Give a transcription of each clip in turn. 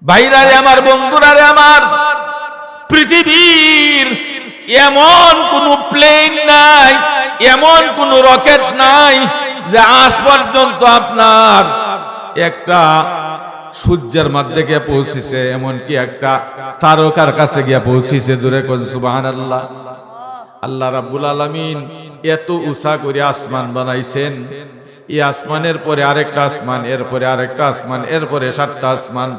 ভাইরারে আমার, বন্ধুরারে আমার, পৃথিবীর এমন কোন প্লেন নাই, এমন কোন রকেট নাই যে আজ পর্যন্ত আপনার একটা সূর্যের মধ্যে গিয়ে পৌঁছেছে, এমনকি একটা তারকার কাছে গিয়ে পৌঁছেছে। জোরে কোন সুবহানাল্লাহ। আল্লাহ রাব্বুল আলামিন এত উঁচা করে আসমান বানাইছেন, এই আসমানের পরে আরেকটা আসমান, এরপরে আরেকটা আসমান, এরপরে 7টা আসমান,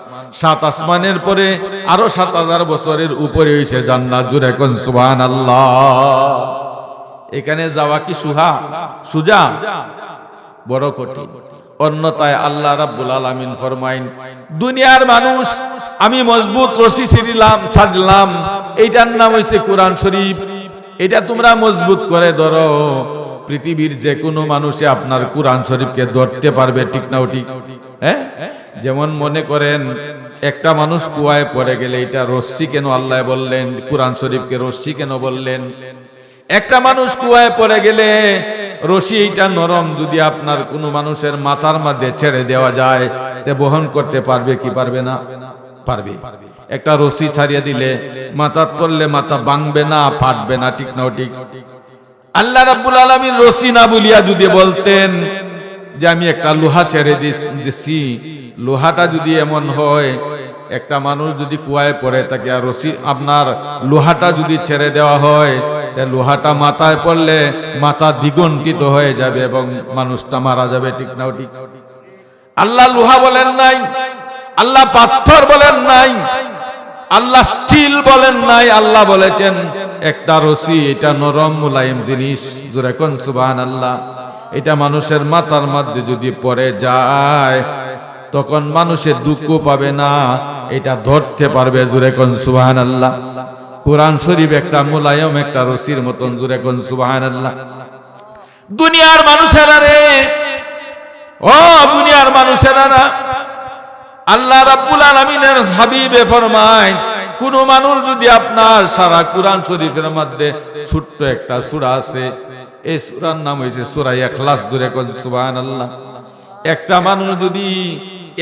7 আসমানের পরে আরো 7000 বছরের উপরে হইছে জান্নাত। জোরে কোন সুবহানাল্লাহ। এখানে যাওয়া কি সুজা? বড় কঠিন। অন্যথায় আল্লাহ রাব্বুল আলামিন ফরমাইন, দুনিয়ার মানুষ আমি মজবুত রশি ছাড়লাম, এইটার নাম হইছে কোরআন শরীফ। এটা তোমরা মজবুত করে ধরো, পৃথিবীর যে কোনো মানুষে আপনার কোরআন শরীফকে ধরতে পারবে। ঠিক না ঠিক? হ্যাঁ, যেমন মনে করেন একটা মানুষ কুয়ায় পড়ে গেলে এটা রশ্মি কেন আল্লাহ বললেন, কোরআন শরীফকে রশ্মি কেন বললেন? একটা মানুষ কুয়ায় পড়ে গেলে রশি এইটা নরম, যদি আপনার কোনো মানুষের মাথার মধ্যে ছেড়ে দেওয়া যায় তে বহন করতে পারবে কি পারবে না? পারবে। একটা রশি ছাড়িয়ে দিলে মাথা পড়লে মাথা ভাঙবে না, ফাটবে না। ঠিক না ঠিক? আল্লাহ রাব্বুল আলামিন রশি না বলিয়া যদি বলতেন যে আমি একটা লোহা ছেড়ে দিচ্ছি, লোহাটা যদি এমন হয়, একটা মানুষ যদি কুয়ায় পড়ে থাকে আর রশি আপনার লোহাটা যদি ছেড়ে দেওয়া হয়, লোহাটা মাথায় পড়লে মাথা দ্বিগুণিত হয়ে যাবে এবং মানুষটা মারা যাবে। ঠিক না ঠিক? আল্লাহ লোহা বলেন নাই, আল্লাহ পাথর বলেন নাই, আল্লাহ স্টিল বলেন নাই, আল্লাহ বলেছেন একটা রশি, এটা নরম মুলায়েম জিনিস। জোরে কোন সুবহানাল্লাহ। এটা মানুষের মাথার মধ্যে যদি পড়ে যায় তখন মানুষের দুঃখ পাবে না, এটা ধরতে পারবে। জোরে কোন সুবহানাল্লাহ। কোরআন শরীফ একটা মুলায়ম একটা রশির মতন। জোরে কোন সুবহানাল্লাহ। দুনিয়ার মানুষেরা রে, ও দুনিয়ার মানুষেরা না, আল্লাহ রাব্বুল আলামিনের হাবিবে ফরমায়, কোন মানুষ যদি আপনার সারা কোরআন শরীফের মধ্যে ছোট্ট একটা সূরা আছে, এই সূরার নাম হইছে সূরা ইখলাস। জোরে কোন সুবহানাল্লাহ। একটা মানুষ যদি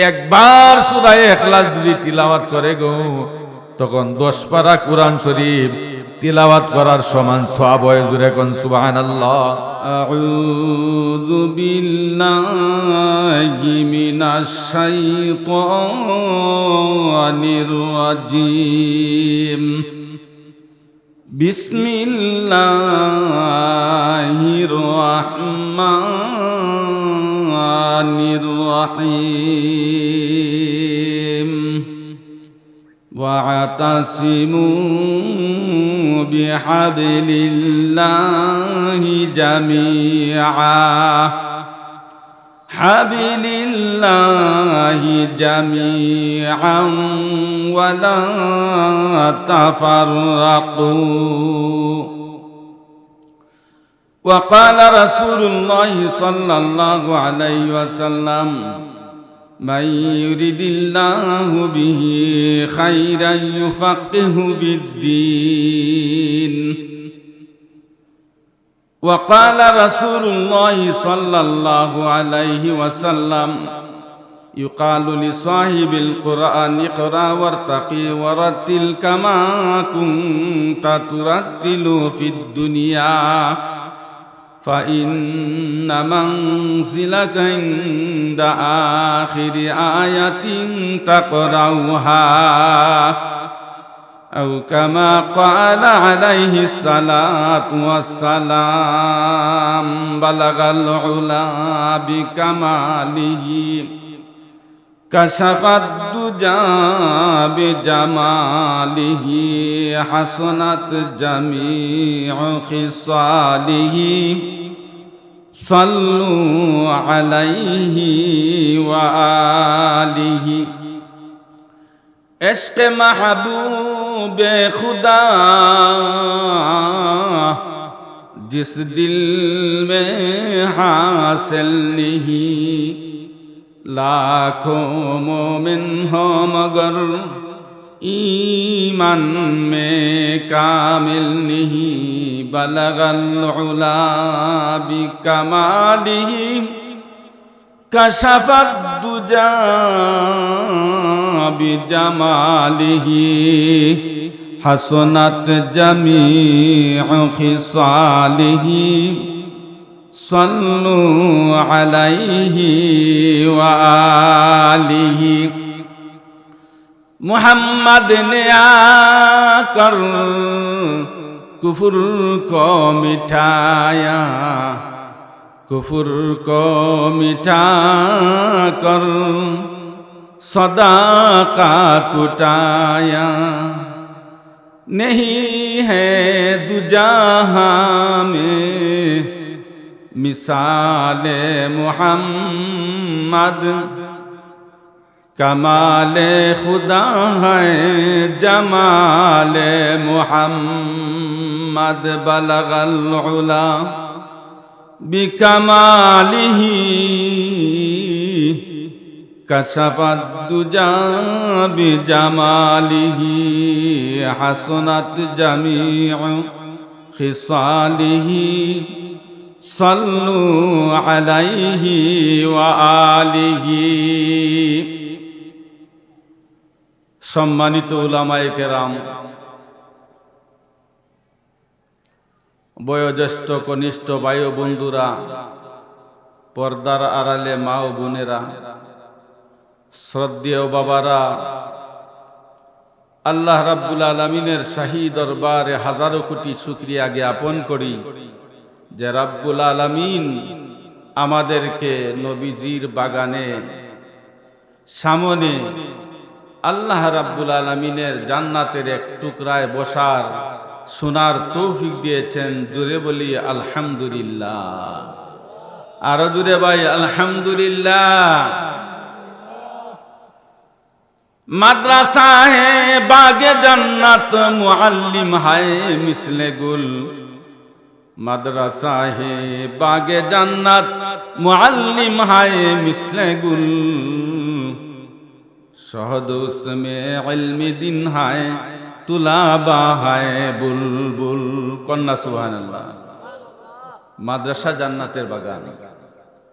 একবার সূরা ইখলাস যদি তিলাওয়াত করে গো, তখন 10 পারা কোরআন শরীফ তিলাওয়াত করার সমান সওয়াব হয়। জোরে কোন সুবহানাল্লাহ। আউযু বিল্লাহি মিনাশ শাইতানির রাজীম। বিসমিল্লাহির রাহমানির রাহিম। واعتصموا بحبل الله جميعا، حبل الله جميعا ولا تفرقوا. وقال رسول الله صلى الله عليه وسلم: من يرد الله به خيرا يفقهه في الدين. وقال رسول الله صلى الله عليه وسلم: يقال لصاحب القرآن اقرأ وارتقي ورتل كما كنت ترتل في الدنيا، فإن منزلك عند آخر آية تقرأها، أو كما قال عليه الصلاة والسلام: بلغ العلا بكماله، كشف الدجى بجماله، حسنت جميع خصاله، صلوا عليه وآله. عشق محبوب خدا जिस दिल में हासिल नहीं, लाखों मोमिन हो मगर ईमान में कामिल नहीं, बलगल उला बिकमालिही, कशफत दुजा বিজামালিহি হাসনাত জামিউ খিসালিহি সাল্লু আলাইহি ওয়া আলিহি मुहम्मद ने आकर कुफर को मिटाया, कुफर को मिटा कर सदाकत उठाया। नहीं है दुजहां में मिसाले मुहम्मद, कमाले खुदा है जमाले मुहम्मद। बलगल उला बिकमालिही कशफत दुजा बिजमालिही हसनत जमीउ खिसालिही सल्लु अलैहि व आलिहि। সম্মানিত উলামায়ে কেরাম, বয়োজ্যেষ্ঠ কনিষ্ঠ ভাই ও বন্ধুরা, পর্দার আড়ালে মা ও বোনেরা, শ্রদ্ধেয় বাবারা, আল্লাহ রাব্বুল আলামিনের শাহী দরবারে হাজারো কোটি শুকরিয়া জ্ঞাপন করি যে রাব্বুল আলামিন আমাদেরকে নবীজির বাগানে সামনে আল্লাহ রাব্বুল আলামিনের জান্নাতের এক টুকরায় বসার শোনার তৌফিক দিয়েছেন। জোরে বলি আলহামদুলিল্লাহ, আরো জোরে ভাই আলহামদুলিল্লাহ। মাদ্রাসা হে বাগে জান্নাত মুআল্লিম হায় মিসলে গুল, মাদ্রাসা হে বাগে জান্নাত মুআল্লিম হায় মিসলে গুল, शहद उसमें इल्म दिन है तुलाबा है बुलबुल। कन्या सुबहानाल्लाह। মাদ্রাসা জান্নাতের বাগান।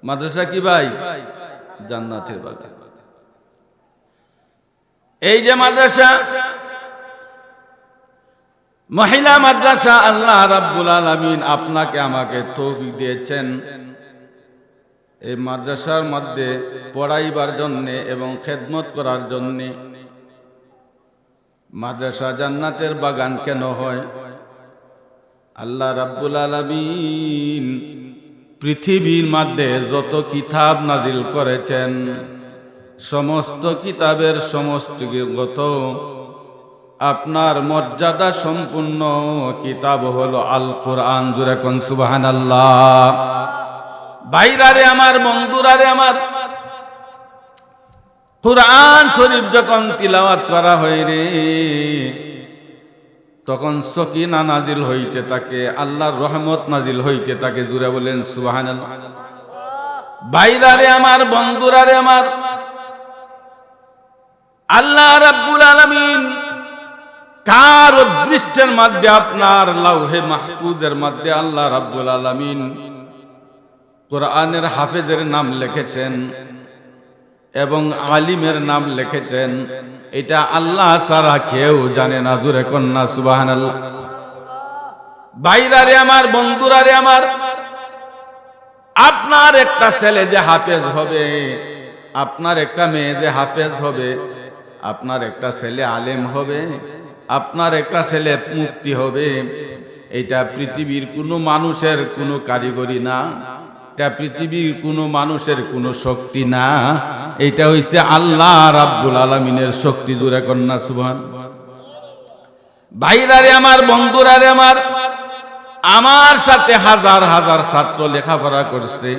মাদ্রাসা কি ভাই? জান্নাতের বাগান। এই যে মাদ্রাসা, মহিলা মাদ্রাসা, আল্লাহ রাব্বুল আলামিন আপনাকে আমাকে তৌফিক দিয়েছেন এই মাদ্রাসার মধ্যে পড়াইবার জন্যে এবং খেদমত করার জন্যে। মাদ্রাসা জান্নাতের বাগান কেন হয়? আল্লাহ রাব্বুল আলামিন পৃথিবীর মধ্যে যত কিতাব নাজিল করেছেন, সমস্ত কিতাবের সমষ্টিগত আপনার মর্যাদা সম্পূর্ণ কিতাব হলো আল কোরআন। জোরে কোন সুবহানাল্লাহ। ভাইরারে আমার, বন্ধুরারে আমার, কুরআন শরীফ যখন তিলাওয়াত করা হয় রে, তখন সকিনা নাজিল হইতে থাকে, আল্লাহর রহমত নাজিল হইতে থাকে। জুড়ে বলেন সুবহানাল্লাহ। ভাইরারে আমার, বন্ধুরারে আমার, আল্লাহ রাব্বুল আলামিন কার দৃষ্টির মধ্যে আপনার লাউহে মাহফুজের মধ্যে আল্লাহ রাব্বুল আলামিন কোরআনের হাফেজের নাম লিখেছেন এবং আলিমের নাম লিখেছেন, এটা আল্লাহ ছাড়া কেউ জানে না। জোরে কন্যা সুবহানাল্লাহ। ভাইরারে আমার, বন্ধুরারে আমার, আপনার একটা ছেলে যে হাফেজ হবে, আপনার একটা মেয়ে যে হাফেজ হবে, আপনার একটা ছেলে আলেম হবে, আপনার একটা ছেলে মুফতি হবে, এটা পৃথিবীর কোনো মানুষের কোনো কারিগরি না, এটা পৃথিবীর কোনো মানুষের কোনো শক্তি না, এটা হইছে আল্লাহ রাব্বুল আলামিনের শক্তি। জোরে কন্যা সুবহানাল্লাহ। ভাইরারে আমার, বন্ধুরারে আমার, আমার সাথে হাজার হাজার ছাত্র লেখাপড়া করছে,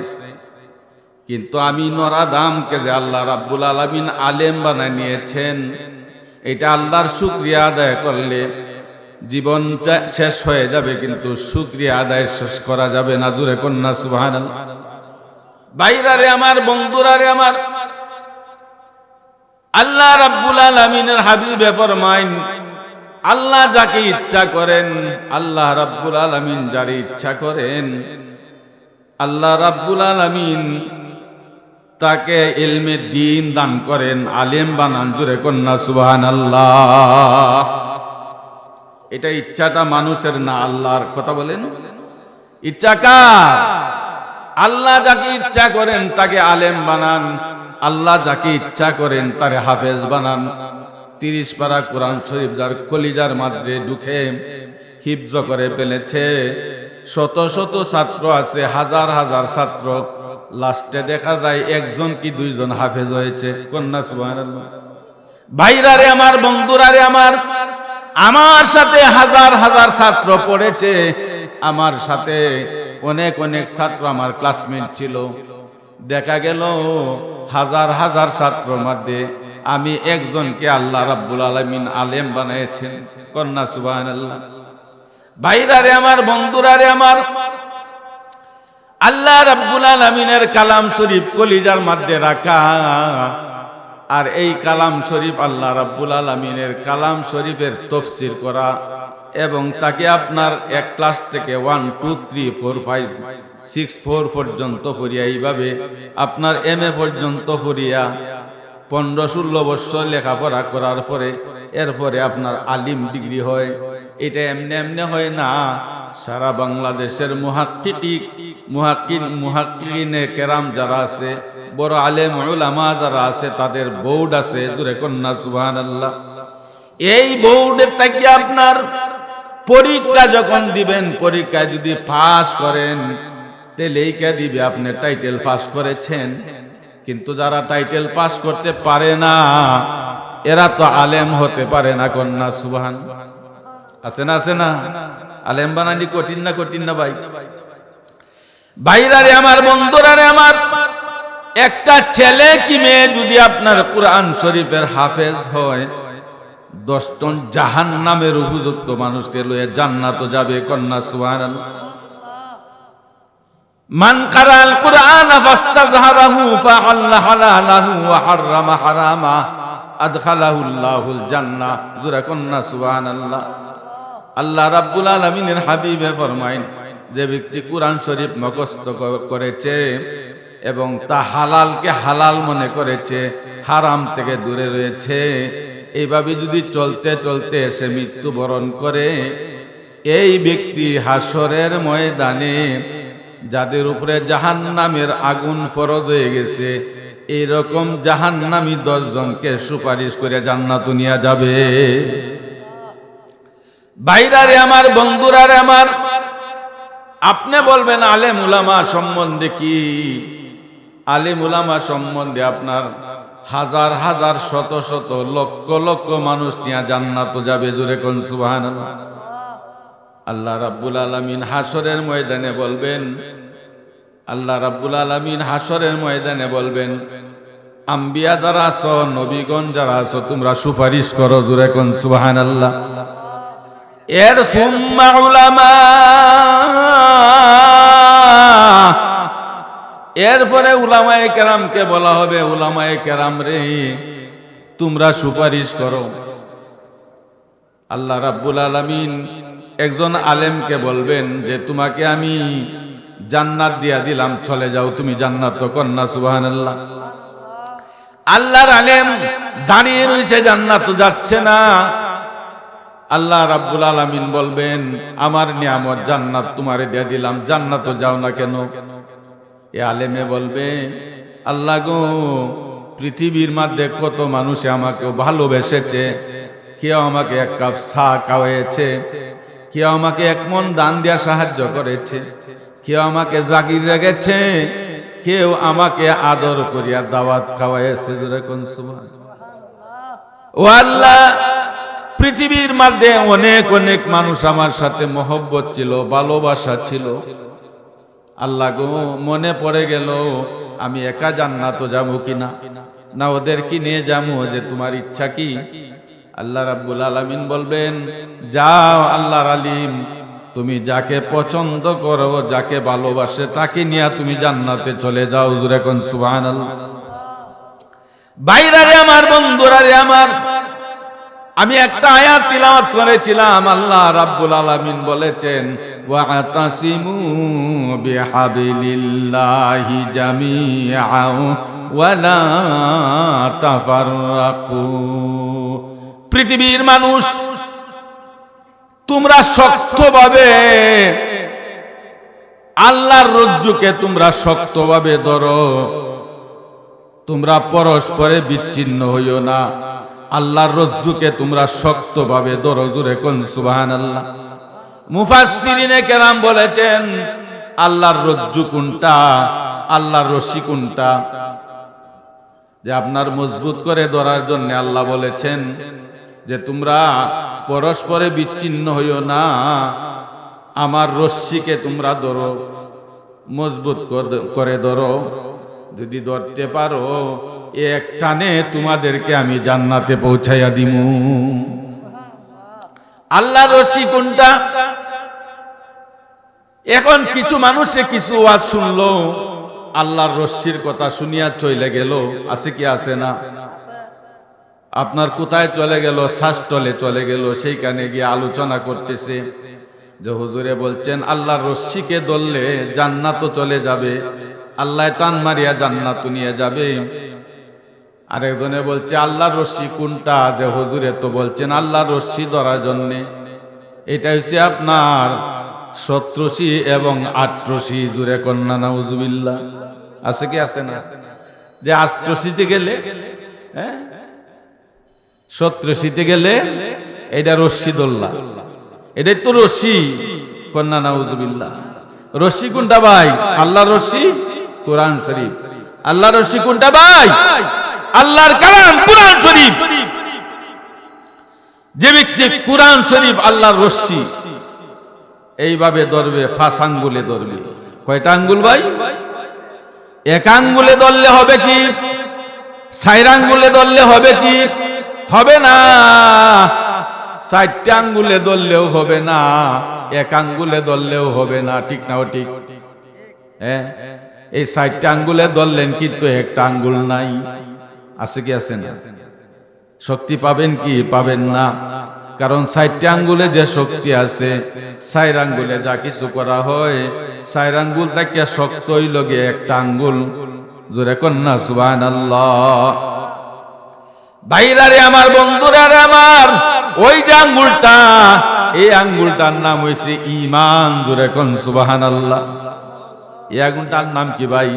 কিন্তু আমি নরাদামকে যে আল্লাহ রাব্বুল আলামিন আলেম বানায় নিয়েছেন, এটা আল্লাহর শুকরিয়া আদায় করলে জীবনটা শেষ হয়ে যাবে, কিন্তু শুকরিয়া আদায় শেষ করা যাবে না। জোরে কন্যা সুবহানাল্লাহ। ভাইরারে আমার, বন্ধুরারে আমার, আল্লাহ রাব্বুল আলামিনের হাবিবে ফরমাইন, আল্লাহ যাকে ইচ্ছা করেন, আল্লাহ রাব্বুল আলামিন যারে ইচ্ছা করেন, আল্লাহ রাব্বুল আলামিন তাকে ইলমে দ্বীন দান করেন, আলেম বানান। জোরে কন্যা সুবহানাল্লাহ। এটা ইচ্ছাটা মানুষের না, আল্লাহর। কথা বলেন, ইচ্ছা কার? আল্লাহ যাকে ইচ্ছা করেন তাকে আলেম বানান, আল্লাহ যাকে ইচ্ছা করেন তারে হাফেজ বানান। 30 পারা কোরআন শরীফ যার কলিজার মাঝে ঢুকে হিফজ করে ফেলেছে, শত শত ছাত্র আছে, হাজার হাজার ছাত্র, লাস্টে দেখা যায় একজন কি দুইজন হাফেজ হয়েছে। কন্যা সুবহানাল্লাহ। ভাইরারে আমার, বন্ধুরারে আমার, আমার সাথে হাজার হাজার ছাত্র পড়েছে, আমার সাথে অনেক অনেক ছাত্র আমার ক্লাসমেট ছিল। দেখা গেল হাজার হাজার ছাত্রর মধ্যে আমি একজনকে আল্লাহ রাব্বুল আলামিন আলেম বানিয়েছেন। কন্যা সুবহানাল্লাহ। ভাইরারে আমার, বন্ধুরারে আমার, আল্লাহ রাব্বুল আলামিনের কালাম শরীফ কলিজার মধ্যে রাখা, আর এই কালাম শরীফ আল্লাহ রাব্বুল আলামিনের কালাম শরীফের তাফসীর করা, এবং তাকে আপনার এক ক্লাস থেকে 1 2 3 4 5 6 4 পর্যন্ত পড়িয়া, এইভাবে আপনার MA পর্যন্ত পড়িয়া 15-16 বছর লেখাপড়া করার পরে এরপরে আপনার আলিম ডিগ্রি হয়। এটা এমনি এমনি হয় না। সারা বাংলাদেশের মুহাক্কিকিনে কেরাম যারা আছে, বড় আলেম উলামা যারা আছে, তাদের বোর্ড আছে। জোরে কন্যা সুবহানাল্লাহ। এই বোর্ডের থেকে আপনার পরীক্ষা যখন দিবেন, পরীক্ষায় যদি পাস করেন তাহলে এইটা দিবে আপনি টাইটেল পাস করেছেন। কিন্তু যারা টাইটেল পাস করতে পারে না, এরা তো আলেম হতে পারে না। কন্যা সুবহান। আছে না, আছে না? আলেম বানানি কঠিন না, কঠিন না ভাই? ভাইরারে আমার, বন্ধুরারে আমার, একটা ছেলে কি মেয়ে যদি আপনার কোরআন শরীফের হাফেজ হয়, 10 টন জাহান্নামের উপযুক্ত মানুষকে লয়ে জান্নাত যাবে। কন্যা সুবহানাল্লাহ। মান কারাল কুরআন ফাস্তাযহারাহু ফাহাল্লা হালালাহু ওয়া হাররামা হারামা আদখালাহুল্লাহুল জান্নাহ। জোরে কন্যা সুবহানাল্লাহ। আল্লাহ রাব্বুল আলামিনের হাবিবে ফরমায়েন, যে ব্যক্তি কোরআন শরীফ মুখস্থ করেছে এবং তা হালালকে হালাল মনে করেছে, হারাম থেকে দূরে রয়েছে, এইভাবে যদি চলতে চলতে সে মৃত্যুবরণ করে, এই ব্যক্তি হাসরের ময়দানে যাদের উপরে জাহান্নামের আগুন ফরজ হয়ে গেছে, এইরকম জাহান্নামী 10 জনকে সুপারিশ করে জান্নাত নিয়ে যাবে। ভাইরারে আমার, বন্ধুরারে আমার, আপনি বলবেন আলেম উলামা সম্বন্ধে কি? আলেম উলামা সম্বন্ধে আপনার হাজার হাজার শত শত লক্ষ লক্ষ মানুষ নিয়ে জান্নাত যাবে। জোরে কোন সুবহানাল্লাহ। আল্লাহ রাব্বুল আলামিন হাসরের ময়দানে বলবেন, আল্লাহ রাব্বুল আলামিন হাসরের ময়দানে বলবেন, আম্বিয়া যারা আছো, নবীগণ যারা আছো, তোমরা সুপারিশ করো। জোরে কোন সুবহানাল্লাহ। এর সুম্মা উলামা, এরপরে উলামায়ে কেরামকে বলা হবে, উলামায়ে কেরাম রে, তোমরা সুপারিশ করো। আল্লাহ রাব্বুল আলামিন একজন আলেমকে বলবেন যে তোমাকে আমি জান্নাত দিয়া দিলাম, চলে যাও তুমি জান্নাত। কন্যা সুবহানাল্লাহ। আল্লাহর আলেম দাঁড়িয়ে রয়েছে, জান্নাত যাচ্ছে না। আল্লাহ রাব্বুল আলামিন বলবেন, আমার নিয়ামত জান্নাত তোমারে দিয়ে দিলাম, জান্নাত যাও না কেন? এ আলেমে বলবে, আল্লাহ গো, পৃথিবীর মধ্যে কত মানুষে আমাকে ভালোবেসেছে, কেউ আমাকে 1 কাপ চা খাওয়াইছে, কেউ আমাকে 1 মণ দান দিয়া সাহায্য করেছে, কেউ আমাকে জাগির রেখেছে, কেউ আমাকে আদর করিয়া দাওয়াত খাওয়াইছে। জোরে কোন সুবহানাল্লাহ। ও আল্লাহ, পৃথিবীর মধ্যে অনেক অনেক মানুষ আমার সাথে মহব্বত ছিল, ভালোবাসা ছিল। আল্লাহ গো, মনে পড়ে গেল আমি একা জান্নাত যাবো কিনা, না ওদের কি নিয়ে যাবো, যে তোমার ইচ্ছা কি? আল্লাহ রাব্বুল আলামিন বলবেন, যাও আল্লাহর আলিম, তুমি যাকে পছন্দ করো, যাকে ভালোবাসে, তাকে নিয়ে তুমি জান্নাতে চলে যাও। জোরে কোন সুবহানাল্লাহ। ভাইরারে আমার, বন্ধুরারে আমার, আমি একটা আয়াত তিলাওয়াত করেছিলাম। আল্লাহ রাব্বুল আলামিন বলেছেন, ওয়াতাসিমু বিহাবিলিল্লাহি জামিআন ওয়া লা তাফাররাকু। পৃথিবীর মানুষ, তোমরা শক্তভাবে আল্লাহর রজ্জুকে তোমরা শক্তভাবে ধরো, তোমরা পরস্পরে বিচ্ছিন্ন হইও না। আল্লাহর রজ্জুকে তোমরা শক্তভাবে ধরো। জোরে কোন সুবহানাল্লাহ। মুফাসসিরিনে কেরাম বলেছেন আল্লাহর রজ্জু কোনটা, আল্লাহর রশি কোনটা, যে আপনার মজবুত করে ধরার জন্য আল্লাহ বলেছেন যে তোমরা পরস্পরে বিচ্ছিন্ন হইও না, আমার রশ্মিকে তোমরা ধরো, মজবুত করে ধরো। যদি ধরতে পারো এক টানে তোমাদেরকে আমি জান্নাতে পৌঁছাইয়া দিমু। আল্লাহর রশি কোনটা? এখন কিছু মানুষে কিছু ওয়াজ শুনলো, আল্লাহর রশির কথা শুনিয়া চলে গেল। আছে কি আছে না? আপনার কোথায় চলে গেল? শাস্ত্রলে চলে গেল, সেইখানে গিয়ে আলোচনা করতেছে যে হুজুরে বলছেন আল্লাহর রশিকে ধরলে জান্নাত চলে যাবে, আল্লাহ টান মারিয়া জান্নাত নিয়ে যাবে। আরেকজনে বলছে আল্লাহর রশি কোনটা? যে হুজুরে তো বলছেন আল্লাহর রশি ধরার জন্যে। এটা হচ্ছে আপনার 70 এবং 88। জুরে কন্যা নাউজুবিল্লাহ। আছে কি আছে না? যে 88তে গেলে, হ্যাঁ 70তে গেলে এটা রশি দোল্লা, এটাই তো রশি। কন্যা নাউজুবিল্লাহ। রশি কোনটা ভাই? আল্লাহর রশি কোরআন শরীফ। আল্লাহর রশি কোনটা ভাই? আল্লাহর কালাম কোরআন শরীফ। যে ব্যক্তি কোরআন শরীফ আল্লাহর রশি এইভাবে ধরবে, 5 আঙ্গুলে ধরবে। কয়টা আঙ্গুল ভাই? 1 আঙ্গুলে ধরলে হবে কি? 4 আঙ্গুলে ধরলে হবে কি? হবে না। 4 আঙ্গুলে ধরলেও হবে না, 1 আঙ্গুলে ধরলেও হবে না। ঠিক না? ও ঠিক। হ্যাঁ, এই 4 আঙ্গুলে ধরলেন কিন্তু 1টা আঙ্গুল নাই। আছে কি আছে না? শক্তি পাবেন কি? পাবেন না। কারণ 4 আঙ্গুলে যে শক্তি আছে, 4 আঙ্গুলে যা কিছু করা হয়, 4 আঙ্গুল থেকে শক্তই লগে 1টা আঙ্গুল। জোরে কন্যা সুবহানাল্লাহ। ভাইরারে আমার, বন্ধুরারে আমার, ওই যে আঙ্গুলটা, এই আঙ্গুলটার নাম হইছে ঈমান। জোরে কোন সুবহানাল্লাহ। এই আঙ্গুলটার নাম কি ভাই?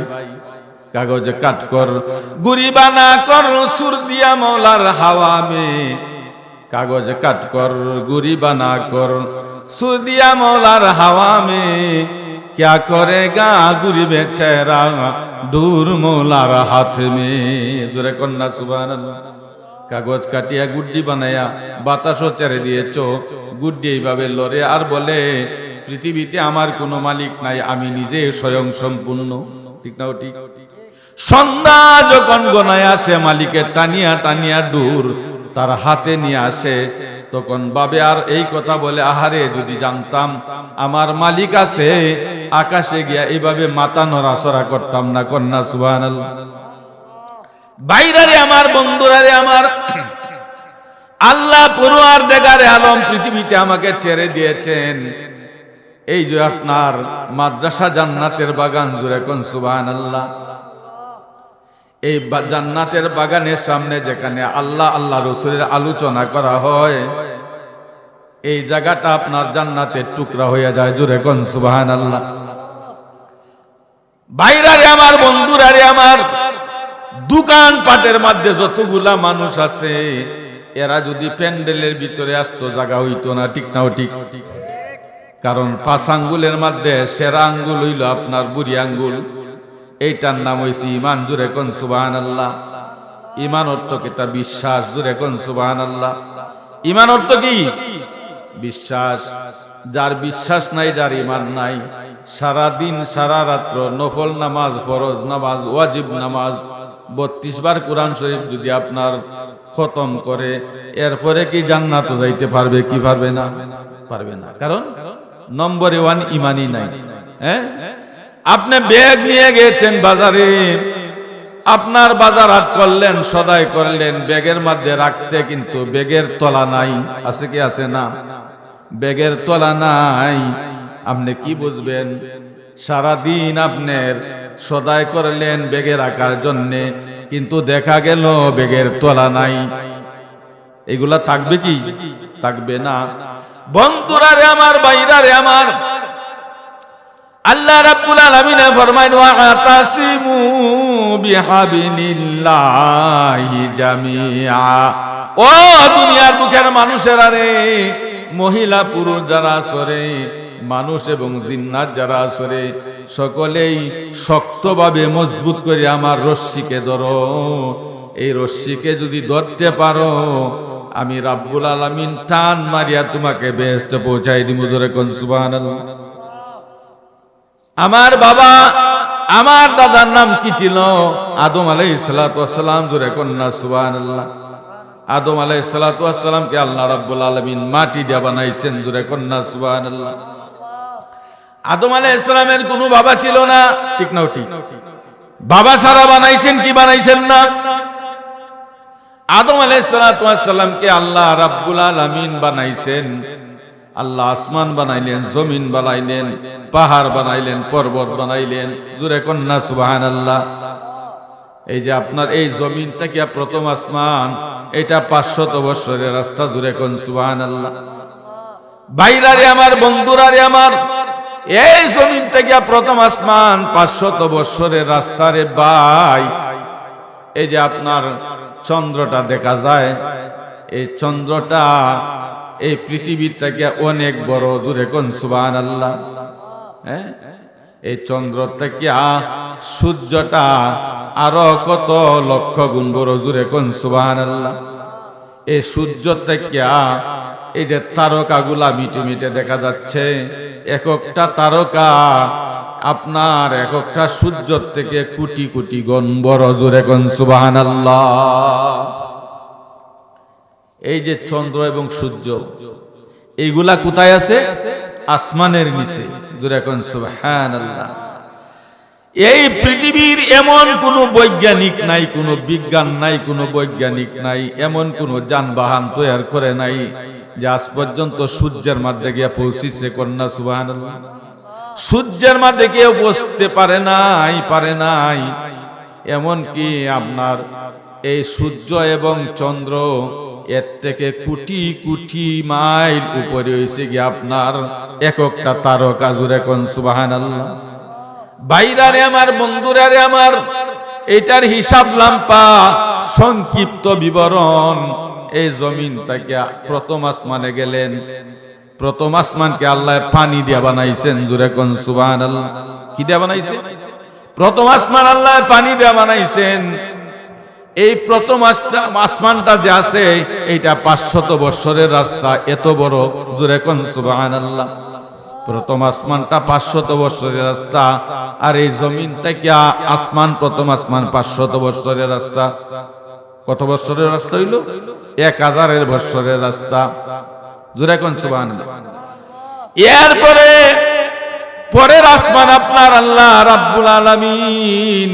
কাগজে কাট কর, গুরি বানা কর, সুর দিয়া মৌলার হাওয়া মে। কাগজ কাট কর, গুরি বানা কর, সুর দিয়া মৌলার হাওয়া মে। क्या करेगा गुरी बेचारा दूर मौलार हाथ में। जोरे कन्ना सुबहानाल्लाह। কাগজ কাটিয়া গুড্ডি বানায়া বাতাসও ছেড়ে দিয়েছ, গুড্ডি এইভাবে লড়ে আর বলে পৃথিবীতে আমার কোনো মালিক নাই, আমি নিজে স্বয়ং সম্পূর্ণ। ঠিক না? ঠিক। সন্ধ্যা যখন গনায় আসে, মালিকে টানিয়া টানিয়া দূর তার হাতে নিয়ে আসে, তখন বাবে আর এই কথা বলে, আহারে যদি জানতাম আমার মালিক আছে, আকাশে গিয়া এইভাবে মাথা নড়াচড়া করতাম না। কন্যা সুবহানাল্লাহ। বাইরারে আমার, বন্ধুরারে আমার, আল্লাহ পরওয়ারদিগারে আলম পৃথিবীতে আমাকে ছেড়ে দিয়েছেন। এই যে আপনার মাদ্রাসা জান্নাতের বাগান। জোরে কোন সুবহানাল্লাহ। এই জান্নাতের বাগানের সামনে যেখানে আল্লাহ আল্লাহ রাসূলের আলোচনা করা হয়, এই জায়গাটা আপনার জান্নাতের টুকরা হয়ে যায়। জোরে কোন সুবহানাল্লাহ। বাইরারে আমার, বন্ধুরারে আমার, দোকান পাটের মধ্যে যতগুলা মানুষ আছে, এরা যদি প্যান্ডেলের ভিতরে আসতো জায়গা হইতো না। ঠিক না? ঠিক। কারণ 5 আঙ্গুলের মধ্যে সেরা আঙ্গুল হইল আপনার বুড়ি আঙ্গুল। এইটার নাম হইছে ঈমান। জোরে কোন সুবহানাল্লাহ। ঈমান অর্থ কি? তা বিশ্বাস। জোরে কোন সুবহানাল্লাহ। ঈমান অর্থ কি? বিশ্বাস। যার বিশ্বাস নাই, যার ঈমান নাই, সারা দিন সারা রাত্র নফল নামাজ, ফরজ নামাজ, ওয়াজিব নামাজ 32 বার কোরআন শরীফ যদি আপনার খতম করে, এরপরে কি জান্নাতে যাইতে পারবে কি পারবে না? পারবে না। কারণ নম্বরে 1 ঈমানই নাই। হ্যাঁ, আপনি ব্যাগ নিয়ে গেছেন বাজারে, আপনার বাজার হাট করলেন, সদাই করলেন, ব্যাগের মধ্যে রাখতে, কিন্তু ব্যাগের তলা নাই। আছে কি আছে না? ব্যাগের তলা নাই। আপনি কি বুঝবেন? সারাদিন আপনার সদাই করলেন ব্যাগে রাখার জন্যে, কিন্তু দেখা গেল ব্যাগের তলা নাই। এগুলা থাকবে কি? থাকবে না। বন্ধুরা রে আমার, ভাইরা রে আমার, আল্লাহ রাব্বুল আলামিন ফরমায় ওয়াতাসিমু বিহাবিলিল্লাহি জামিআ। ও দুনিয়ার বুকের মানুষেরা রে, মহিলা পুরুষ যারা আসরে, মানুষ এবং জিন্নাত যারা আসরে, সকলেই শক্তভাবে মজবুত করে আমার রশ্মিকে ধরো। এই রশ্মিকে যদি ধরতে পারো, আমি রাব্বুল আলামিন টান মারিয়া তোমাকে বেহেশতে পৌঁছাই দিব। জোরে কোন সুবহানাল্লাহ। আমার বাবা, আমার দাদার নাম কি ছিল? আদম আলাইহিস সালাতু ওয়াস সালাম। জোরে কোন না সুবহানাল্লাহ। আদম আলাইহিস সালাতু ওয়াস সালামকে আল্লাহ রাব্বুল আলামিন মাটি দিয়ে বানাইছেন। জোরে কোন না সুবহানাল্লাহ। আদম আলাইহিস সালামের কোনো বাবা ছিল না, ঠিক না? ঠিক। বাবা ছাড়া বানাইছেন কি বানাইছেন না? আদম আলাইহিস সালাতু ওয়াস সালামকে আল্লাহ রাব্বুল আলামিন বানাইছেন। আল্লাহ আসমান বানাইলেন, জমিন বানাইলেন, পাহাড় বানাইলেন, পর্বত বানাইলেন। জোরে কোন না সুবহানাল্লাহ। এই যে আপনার এই জমিন থেকে প্রথম আসমান, এটা 500 বছরের রাস্তা। জোরে কোন সুবহানাল্লাহ। ভাইরা রে আমার, বন্ধুরা রে আমার, এই জমিন থেকে প্রথম আসমান 500 বছরের রাস্তা রে ভাই। এই যে আপনার চন্দ্রটা দেখা যায়, এই চন্দ্রটা এই পৃথিবীর থেকে অনেক বড়। জোরে কোন সুবহানাল্লাহ। হ্যাঁ, এই চন্দ্র থেকে সূর্যটা আরো কত লক্ষ গুণ বড়। জোরে কোন সুবহানাল্লাহ। এই সূর্য থেকে এই যে তারকাগুলা মিটে মিটে দেখা যাচ্ছে, এক একটা তারকা আপনার এক একটা সূর্য থেকে কোটি কোটি গুণ বড়। জোরে কোন সুবহানাল্লাহ। এই যে চন্দ্র এবং সূর্য, এইগুলা কোথায় আছে? আসমানের নিচে। জোরে কোন সুবহানাল্লাহ। এই পৃথিবীর এমন কোন বৈজ্ঞানিক নাই, কোন বিজ্ঞান নাই, কোন বৈজ্ঞানিক নাই, এমন কোন যানবাহন তৈরি করে নাই যে আজ পর্যন্ত সূর্যের মধ্যে গিয়ে পৌঁছিছে। কন্যা সুবহানাল্লাহ। সূর্যের মধ্যে কেউ বসতে পারে নাই, পারে নাই। এমন কি আপনার এই সূর্য এবং চন্দ্র এর থেকে কোটি কোটি মাইল উপরে হয়েছে গিয়ে আপনার এক একটা তারকা। জোরে কোন সুবহানাল্লাহ। ভাইরা রে আমার, বন্ধুরা রে আমার, এটার হিসাব লাম্পা সংক্ষিপ্ত বিবরণ। এই জমিন থেকে প্রথম আসমানে গেলেন, প্রথম আসমানকে আল্লাহ পানি দিয়ে বানাইছেন। জোরে কোন সুবহানাল্লাহ। কি দিয়ে বানাইছেন? প্রথম আসমান আল্লাহ পানি দিয়ে বানাইছেন। এই প্রথম আসমানটা যে আছে, এইটা 500 বছরের রাস্তা, এত বড়। জোরে কোন সুবহানাল্লাহ। প্রথম আসমানটা 500 বছরের রাস্তা, আর এই জমিন থেকে আসমান, প্রথম আসমান 500 বছরের রাস্তা। কত বছরের রাস্তা হইল? 1000 বছরের রাস্তা। জোরে কোন সুবহানাল্লাহ। এরপরে পরের আসমান আপনার আল্লাহ রাব্বুল আলামিন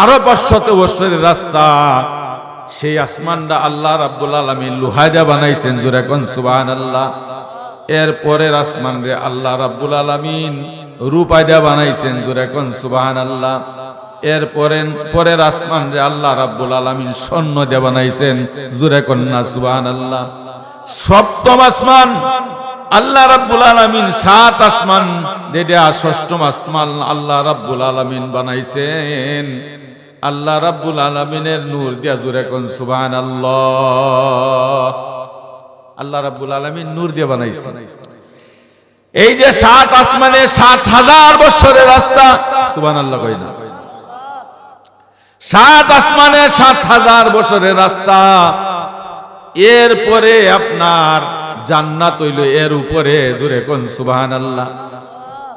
আরো 500 বছরের রাস্তা। সেই আসমানটা আল্লাহ রাব্বুল আলামিন লোহা দিয়ে বানাইছেন। জোরে কোন সুবহানাল্লাহ। এর পরের আসমান রে আল্লাহ রাব্বুল আলামিন রূপা দিয়ে বানাইছেন। জোরে কোন সুবহানাল্লাহ। এর পরের আসমান রে আল্লাহ রাব্বুল আলামিন স্বর্ণ দিয়ে বানাইছেন। জোরে কোন না সুবহানাল্লাহ। সপ্তম আসমান আল্লাহ রাব্বুল আলামিন, 7 আসমান যেটা ষষ্ঠম আসমান আল্লাহ রাব্বুল আলামিন বানাইছেন। আল্লাহ রাব্বুল আলামিনের নূর দিয়া। জোরে কোন সুবহানাল্লাহ। আল্লাহ রাব্বুল আলামিন নূর দিয়ে বানাইছেন। এই যে 7 আসমানে 7000 বছরের রাস্তা। সুবহানাল্লাহ কই না? 7 আসমানে 7000 বছরের রাস্তা। এরপরে আপনার জান্নাত হইল এর উপরে। জোরে কোন সুবহানাল্লাহ।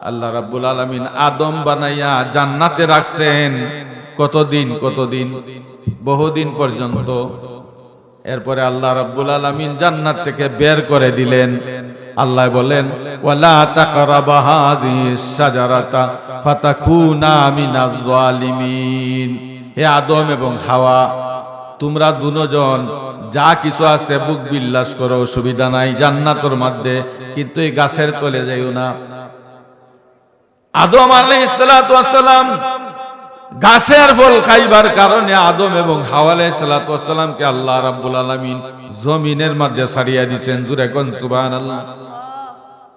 আল্লাহ রাব্বুল আলামিন আদম বানাইয়া জান্নাতে রাখছেন। কতদিন? কতদিন? বহুদিন পর্যন্ত। এরপরে আল্লাহ রাব্বুল আলামিন জান্নাত থেকে বের করে দিলেন। আল্লাহ বলেন, ওয়ালা তাকরাবা হাযিহিস শাজারাতা ফাতাকুনা মিনাজ জালিমিন। হে আদম এবং হাওয়া, তোমরা দুজন যা কিছু আছে বুক বিলাস করো, অসুবিধা নাই, জান্নাতের মধ্যে, কিন্তু এই গাছের তলে যাইও না। আদম আলাইহিস সালাতু ওয়াস সালাম গাছের ফল খাইবার কারণে আদম এবং হাওয়া আলাইহিস সালাতু ওয়াস সালামকে আল্লাহ রাব্বুল আলামিন জমিনের মধ্যে ছাড়িয়া দিয়েছেন। জোরে কোন সুবহানাল্লাহ।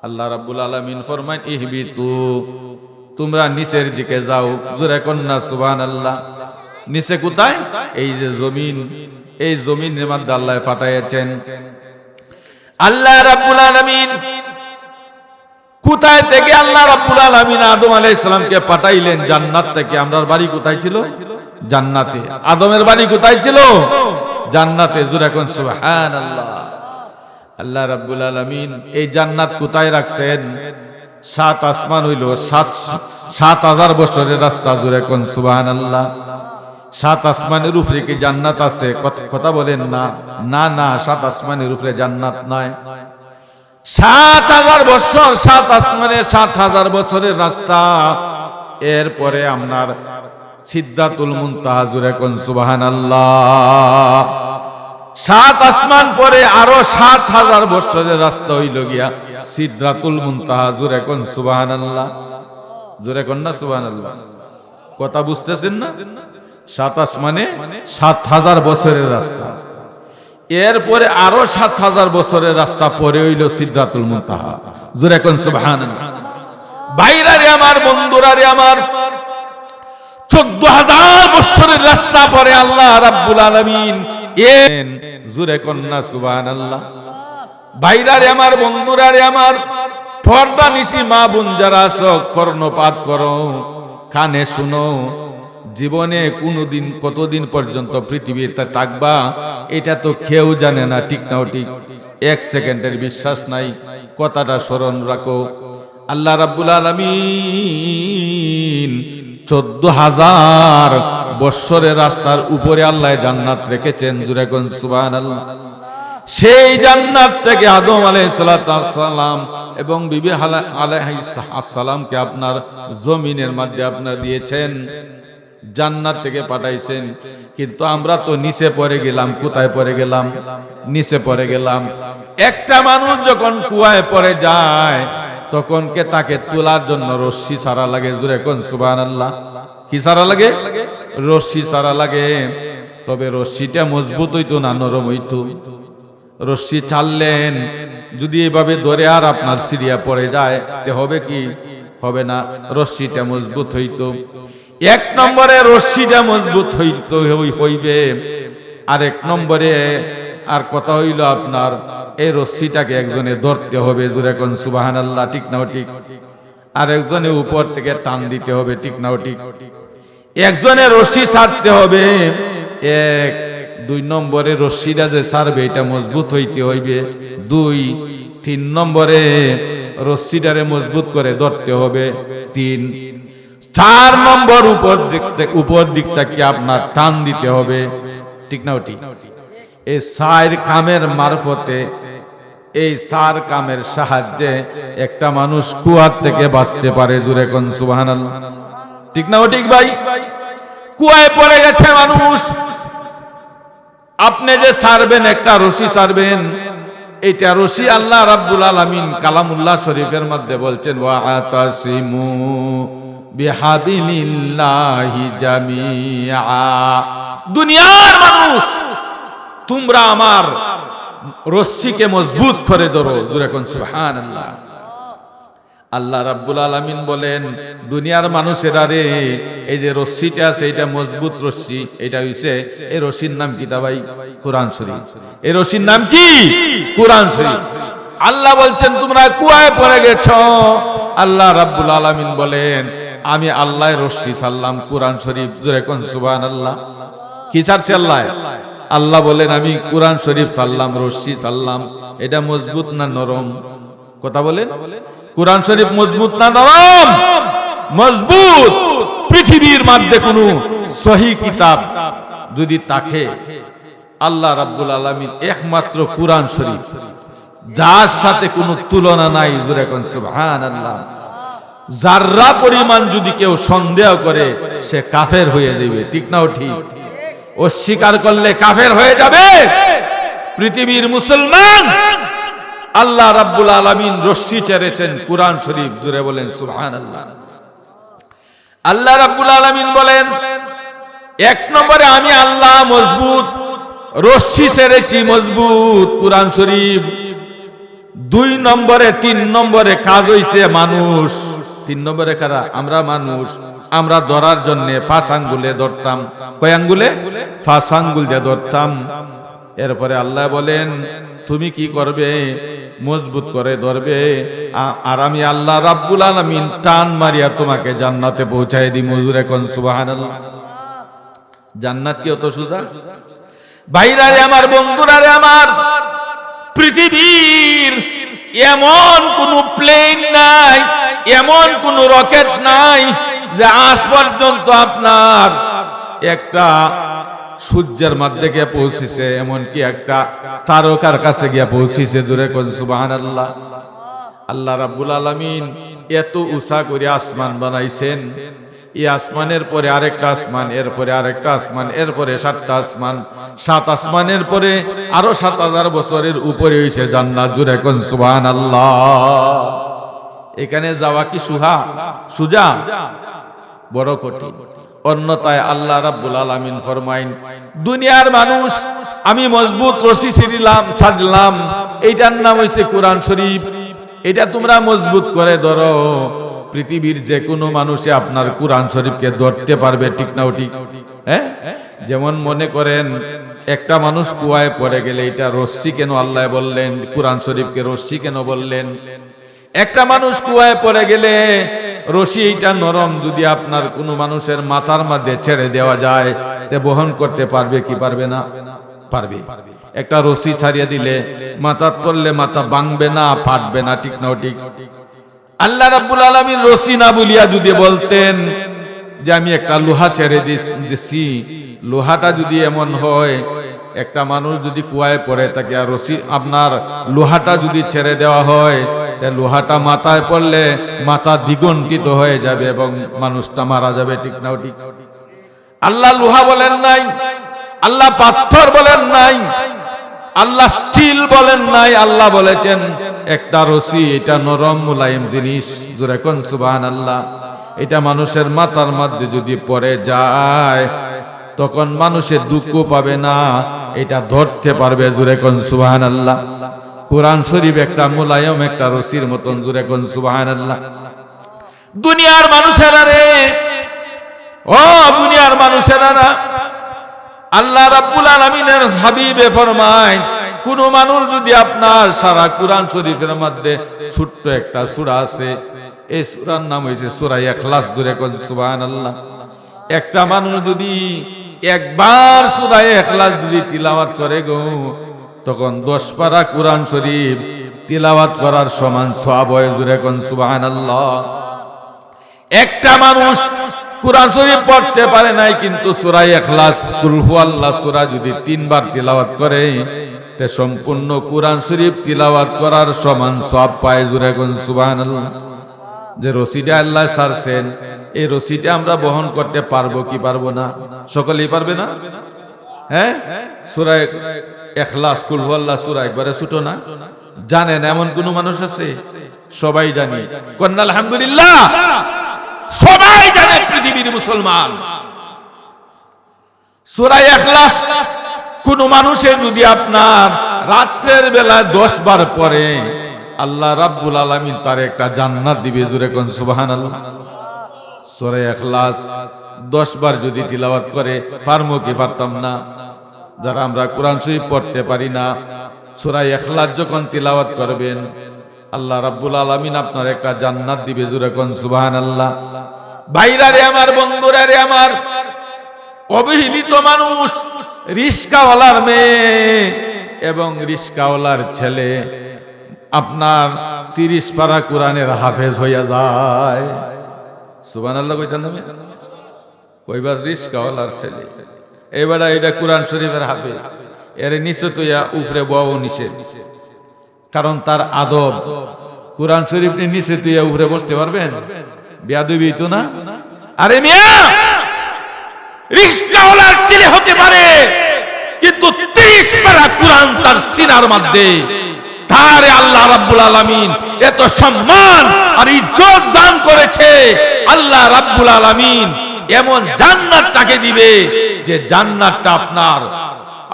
আল্লাহ রাব্বুল আলামিন ফরমান ইহবিতু, তোমরা নিচের দিকে যাও। জোরে কোন না সুবহানাল্লাহ। নিচে কোথায়? এই যে জমিন, এই জমিনের মধ্যে আল্লাহ পাঠাইছেন। আল্লাহ রাব্বুল আলামিন কোথায় থেকে আল্লাহ রাব্বুল আলামিন আদম আলাইহিস সালামকে পাঠাইলেন? জান্নাত থেকে। আমরার বাড়ি কোথায় ছিল? জান্নাতে। আদমের বাড়ি কোথায় ছিল? জান্নাতে। জোরে কোন সুবহানাল্লাহ। আল্লাহ রাব্বুল আলামিন এই জান্নাত কোথায় রাখছেন? 7 আসমান হইল 7,000 বছরের রাস্তা। জোরে কোন সুবহানাল্লাহ। 7 আসমানের উপরে কি জান্নাত আছে? কথা বলেন না। না না, 7 আসমানের উপরে জান্নাত নাই। 7,000 বছর, 7 আসমানে 7,000 বছরের রাস্তা। এরপরে আপনার সিদরাতুল মুনতাহা। জোরে কোন সুবহানাল্লাহ। 7 আসমান পরে আরো 7,000 বছরের রাস্তা হইল গিয়া সিদরাতুল মুনতাহা। জোরে কোন সুবহানাল্লাহ। জোরে কোন না সুবহানাল্লাহ। কথা বুঝতেছেন না? 7 আসমানে 7,000 বছরের রাস্তা, এরপরে আরো 7,000 বছরের রাস্তা পরে হইল সিদরাতুল মুনতাহা। জোরে কোন সুবহানাল্লাহ। ভাইরারে আমার, বন্ধুরারে আমার, 14,000 বছরের রাস্তা পরে আল্লাহ রাব্বুল আলামিন জোরে কোন না সুবহানাল্লাহ। ভাইরারে আমার, বন্ধুরারে আমার, পর্দা নিশি মা বোন যারা আছো, কর্ণপাত করো, কানে শুনো। জীবনে কোনদিন কতদিন পর্যন্ত পৃথিবীতে থাকবা এটা তো কেউ জানে না, ঠিক না ঠিক? 1 সেকেন্ডের বিশ্বাস নাই। কথাটা স্মরণ রাখো। আল্লাহ রাব্বুল আলামিন 14,000 বৎসরের রাস্তার উপরে আল্লাহ জান্নাত রেখেছেন। জোরে কোন সুবহানাল্লাহ। সেই জান্নাত থেকে আদম আলাইহিস সালাম এবং বিবি হাওয়া আলাইহিস সালামকে আপনার জমিনের মধ্যে আপনার দিয়েছেন, জান্নাত থেকে পাঠাইছেন। কিন্তু আমরা তো নিচে পড়ে গেলাম। কোথায় পড়ে গেলাম? নিচে পড়ে গেলাম। একটা মানুষ যখন কুয়ায় পড়ে যায় তখন কে তাকে তোলার জন্য রশ্মি ছাড়া লাগে। জোরে কোন সুবহানাল্লাহ। কি ছাড়া লাগে? রশ্মি ছাড়া লাগে। তবে রশ্মিটা মজবুত হইতো না নরম হইতো? রশ্মি ছাড়লেন যদি এভাবে ধরে আর আপনার সিরিয়া পড়ে যায় তে হবে কি? হবে না। রশ্মিটা মজবুত হইতো। 1 নম্বরে রশ্মিটা মজবুত হইবে। আর 1 নম্বরে আর কথা হইল আপনার এই রশ্মিটাকে একজনে ধরতে হবে। জোরে কোন সুবহানাল্লাহ। ঠিক না ঠিক? আর একজনে উপর থেকে টান দিতে হবে। ঠিক না ঠিক? একজনে রশ্মি ছাড়তে হবে। 1 2 নম্বরে রশ্মিটা যে ছাড়বে এটা মজবুত হইতে হইবে। 2 3 নম্বরে রশ্মিটারে মজবুত করে ধরতে হবে। 3 4 নম্বর উপর দিক থেকে আপনার টান দিতে হবে। ঠিক না ঠিক? এই 4 কামের মারফতে, এই 4 কামের সাহায্যে একটা মানুষ কুয়ার থেকে বাঁচতে পারে। জোরে কোন সুবহানাল্লাহ। ঠিক না ঠিক ভাই? কুয়ায় পড়ে গেছে মানুষ, আপনি যে ছাড়বেন একটা রশি ছাড়বেন, এইটা রশি আল্লাহ রাব্বুল আলামিন কালামুল্লাহ শরীফের মধ্যে বলছেন ওয়াতাসিমু বিহাবিলিল্লাহি জামিআ। দুনিয়ার মানুষ তোমরা আমার রশ্মিকে মজবুত করে ধরো। জোরে কোন সুবহানাল্লাহ। আল্লাহ রাব্বুল আলামিন বলেন দুনিয়ার মানুষেরা রে, এই যে রশ্মিটা আছে এটা মজবুত রশ্মি। এটা হইছে এই রশ্মির নাম কি তা ভাই? কোরআন শরীফ। এই রশ্মির নাম কি? কোরআন শরীফ। আল্লাহ বলছেন তোমরা কুয়ায় পড়ে গেছো। আল্লাহ রাব্বুল আলামিন বলেন আমি আল্লাহ রশ্মি ছাড়লাম, কোরআন শরীফ। জোরে কোন সুবহানাল্লাহ। কি ছাড়ছে আল্লাহ? আল্লাহ বলেন আমি কোরআন শরীফ ছাড়লাম, রশ্মি ছাড়লাম। এটা মজবুত না নরম? কথা বলেন। কোরআন শরীফ মজবুত না নরম? মজবুত। পৃথিবীর মধ্যে কোনো সহি কিতাব যদি থাকে, আল্লাহ রাব্বুল আলামিন একমাত্র কোরআন শরীফ, যার সাথে কোনো তুলনা নাই। জোরে কোন সুবহানাল্লাহ। জাররা পরিমাণ যদি কেউ সন্দেহ করে সে কাফের হয়ে যাবে। ঠিক না ঠিক? অস্বীকার করলে কাফের হয়ে যাবে। পৃথিবীর মুসলমান, আল্লাহ রাব্বুল আলামিন রশ্মি ছেড়েছেন কুরআন শরীফ, জুড়ে বলেন সুবহানাল্লাহ। আল্লাহ রাব্বুল আলামিন বলেন, এক নম্বরে আমি আল্লাহ মজবুত রশ্মি ছেড়েছি, মজবুত কুরআন শরীফ। 2 নম্বরে 3 নম্বরে কাজ হইছে মানুষ। 3 নম্বরে কারা? আমরা মানুষ। আমরা ধরার জন্য 5 আঙ্গুলে ধরতাম। কয় আঙ্গুলে? 5 আঙ্গুল দিয়ে ধরতাম। এরপরে আল্লাহ বলেন, তুমি কি করবে? মজবুত করে ধরবে, আর আমি আল্লাহ রাব্বুল আলামিন টান মারিয়া তোমাকে জান্নাতে পৌঁছায় দিই। মজুরে কোন সুবহানাল্লাহ। জান্নাত কি অত সোজা? ভাইরারে আমার, বন্ধুরারে আমার, পৃথিবীর এমন কোন প্লেন নাই, এমন কোন রকেট নাই যে আজ পর্যন্ত আপনার একটা সূর্যের মধ্যে গিয়ে পৌঁছেছে, এমনকি একটা তারকার কাছে গিয়ে পৌঁছেছে। জোরে কোন সুবহানাল্লাহ। আল্লাহ রাব্বুল আলামিন এত উঁচা করে আসমান বানাইছেন। এই আসমানের পরে আরেকটা আসমান, এরপরে আরেকটা আসমান, এরপরে 7টা আসমান, 7 আসমানের পরে আরো 7000 বছরের উপরে হইছে জান্নাত। জোরে কোন সুবহানাল্লাহ। এখানে যাওয়া কি সুজা? বড় কঠিন। অন্যথায় আল্লাহ রাব্বুল আলামিন ফরমাইন, দুনিয়ার মানুষ আমি মজবুত রশি ছাড়লাম, এইটার নাম হইছে কুরআন শরীফ। এটা তোমরা মজবুত করে ধরো। পৃথিবীর যে কোনো মানুষে আপনার কুরআন শরীফকে ধরতে পারবে, ঠিক না? ঠিক। হ্যাঁ, যেমন মনে করেন একটা মানুষ কুয়ায় পড়ে গেলে এটা রশ্মি কেন আল্লাহ বললেন? কুরআন শরীফকে রশ্মি কেন বললেন? একটা মানুষ কুয়ায় পড়ে গেলে রশি এইটা নরম, যদি আপনার কোনো মানুষের মাথার মধ্যে ছেড়ে দেওয়া যায় তে বহন করতে পারবে কি পারবে না? পারবে। একটা রশি ছাড়িয়ে দিলে মাথা পড়লে মাথা ভাঙবে না, ফাটবে না, ঠিক না? ঠিক। আল্লাহ রাব্বুল আলামিন রশি না বলিয়া যদি বলতেন যে আমি একটা লোহা ছেড়ে দিচ্ছি, লোহাটা যদি এমন হয়, একটা মানুষ যদি কুয়ায় পড়ে থাকে আর রশি আপনার লোহাটা যদি ছেড়ে দেওয়া হয়, লোহাটা মাথায় পড়লে মাথা দ্বিগন্ঠিত হয়ে যাবে এবং মানুষটা মারা যাবে, ঠিক না? ঠিক। আল্লাহ লোহা বলেন নাই, আল্লাহ পাথর বলেন নাই, আল্লাহ স্টিল বলেন নাই। আল্লাহ বলেছেন একটা রশি, এটা নরম মুলায়েম জিনিস। জোরে কোন সুবহানাল্লাহ। এটা মানুষের মাথার মধ্যে যদি পড়ে যায় তখন মানুষের দুঃখ পাবে না, এটা ধরতে পারবে। জোরে কোন সুবহানাল্লাহ। কুরআন শরীফ একটা মুলায়ম, একটা রশির মতন। জোরে কোন সুবহানাল্লাহ। দুনিয়ার মানুষেরা রে, ও দুনিয়ার মানুষেরা, আল্লাহ রাব্বুল আলামিনের হাবিবে ফরমায়, কোন মানুষ যদি আপনার সারা কুরআন শরীফের মধ্যে ছোট্ট একটা সূরা আছে, এই সূরার নাম হইছে সূরা ইখলাস। জোরে কোন সুবহানাল্লাহ। একটা মানুষ যদি একবার সূরা ইখলাস যদি তিলাওয়াত করে গো, তখন 10 পারা কুরআন শরীফ তিলাওয়াত করার সমান সওয়াব হয়। জোরে কোন সুবহানাল্লাহ। একটা মানুষ কুরআন শরীফ পড়তে পারে নাই, কিন্তু সূরা ইখলাস, কুল হুয়াল্লাহ সূরা যদি 3 বার তিলাওয়াত করে তে সম্পূর্ণ কুরআন শরীফ তিলাওয়াত করার সমান সওয়াব পায়। জোরে কোন সুবহানাল্লাহ। যে রশিটা আল্লাহ ছাড়ছেন, এই রশিটা আমরা বহন করতে পারবো কি পারবো না? সকলেই পারবে না? হ্যাঁ, সূরা ইখলাস, কুল হুয়াল্লাহ সূরা একবারে ছোট না? জানেন এমন কোন মানুষ আছে? সবাই জানি। কন্যা আলহামদুলিল্লাহ। সবাই জানে পৃথিবীর মুসলমান। সূরা ইখলাস কোন মানুষে যদি আপনার রাত্রের বেলা 10 বার পড়ে, আল্লাহ রাব্বুল আলামিন তার একটা জান্নাত দিবে। জোরে কোন সুবহানাল্লাহ। সূরা ইখলাস 10 বার যদি তিলাওয়াত করে, পারমু কি পারতাম না? যারা আমরা কুরআন শরীফ পড়তে পারি না, সূরা ইখলাস যখন তিলাওয়াত করবেন, আল্লাহ রাব্বুল আলামিন আপনার একটা জান্নাত দিবে। জোরে কোন সুবহানাল্লাহ। ভাইরারে আমার, বন্ধুরারে আমার, অবহেলিত মানুষ, রিস্কাওয়ালার মেয়ে এবং রিস্কাওয়ালার ছেলে আপনার 30 পারা কোরআনের হাফেজ হইয়া যায়। সুবহানাল্লাহ কইতাম না? কইবাস রিস্কাওয়ালার ছেলে, এবারে এটা কোরআন শরীফের হাফেজ, এর নিচে তুইয়া উপরে বউ নিচে, কারণ তার আদব। কোরআন শরীফ নিচে তুইয়া উপরে বসতে পারবেন? বেয়াদবি তো না? আরে মিয়া, রিস্কাওয়ালার ছেলে হতে পারে, কিন্তু 30 পারা কুরআন তার সিনার মধ্যে, তারে আল্লাহ রাব্বুল আলামিন এত সম্মান আর ইজ্জত দান করেছে। আল্লাহ রাব্বুল আলামিন এমন জান্নাত তাকে দিবে যে জান্নাতটা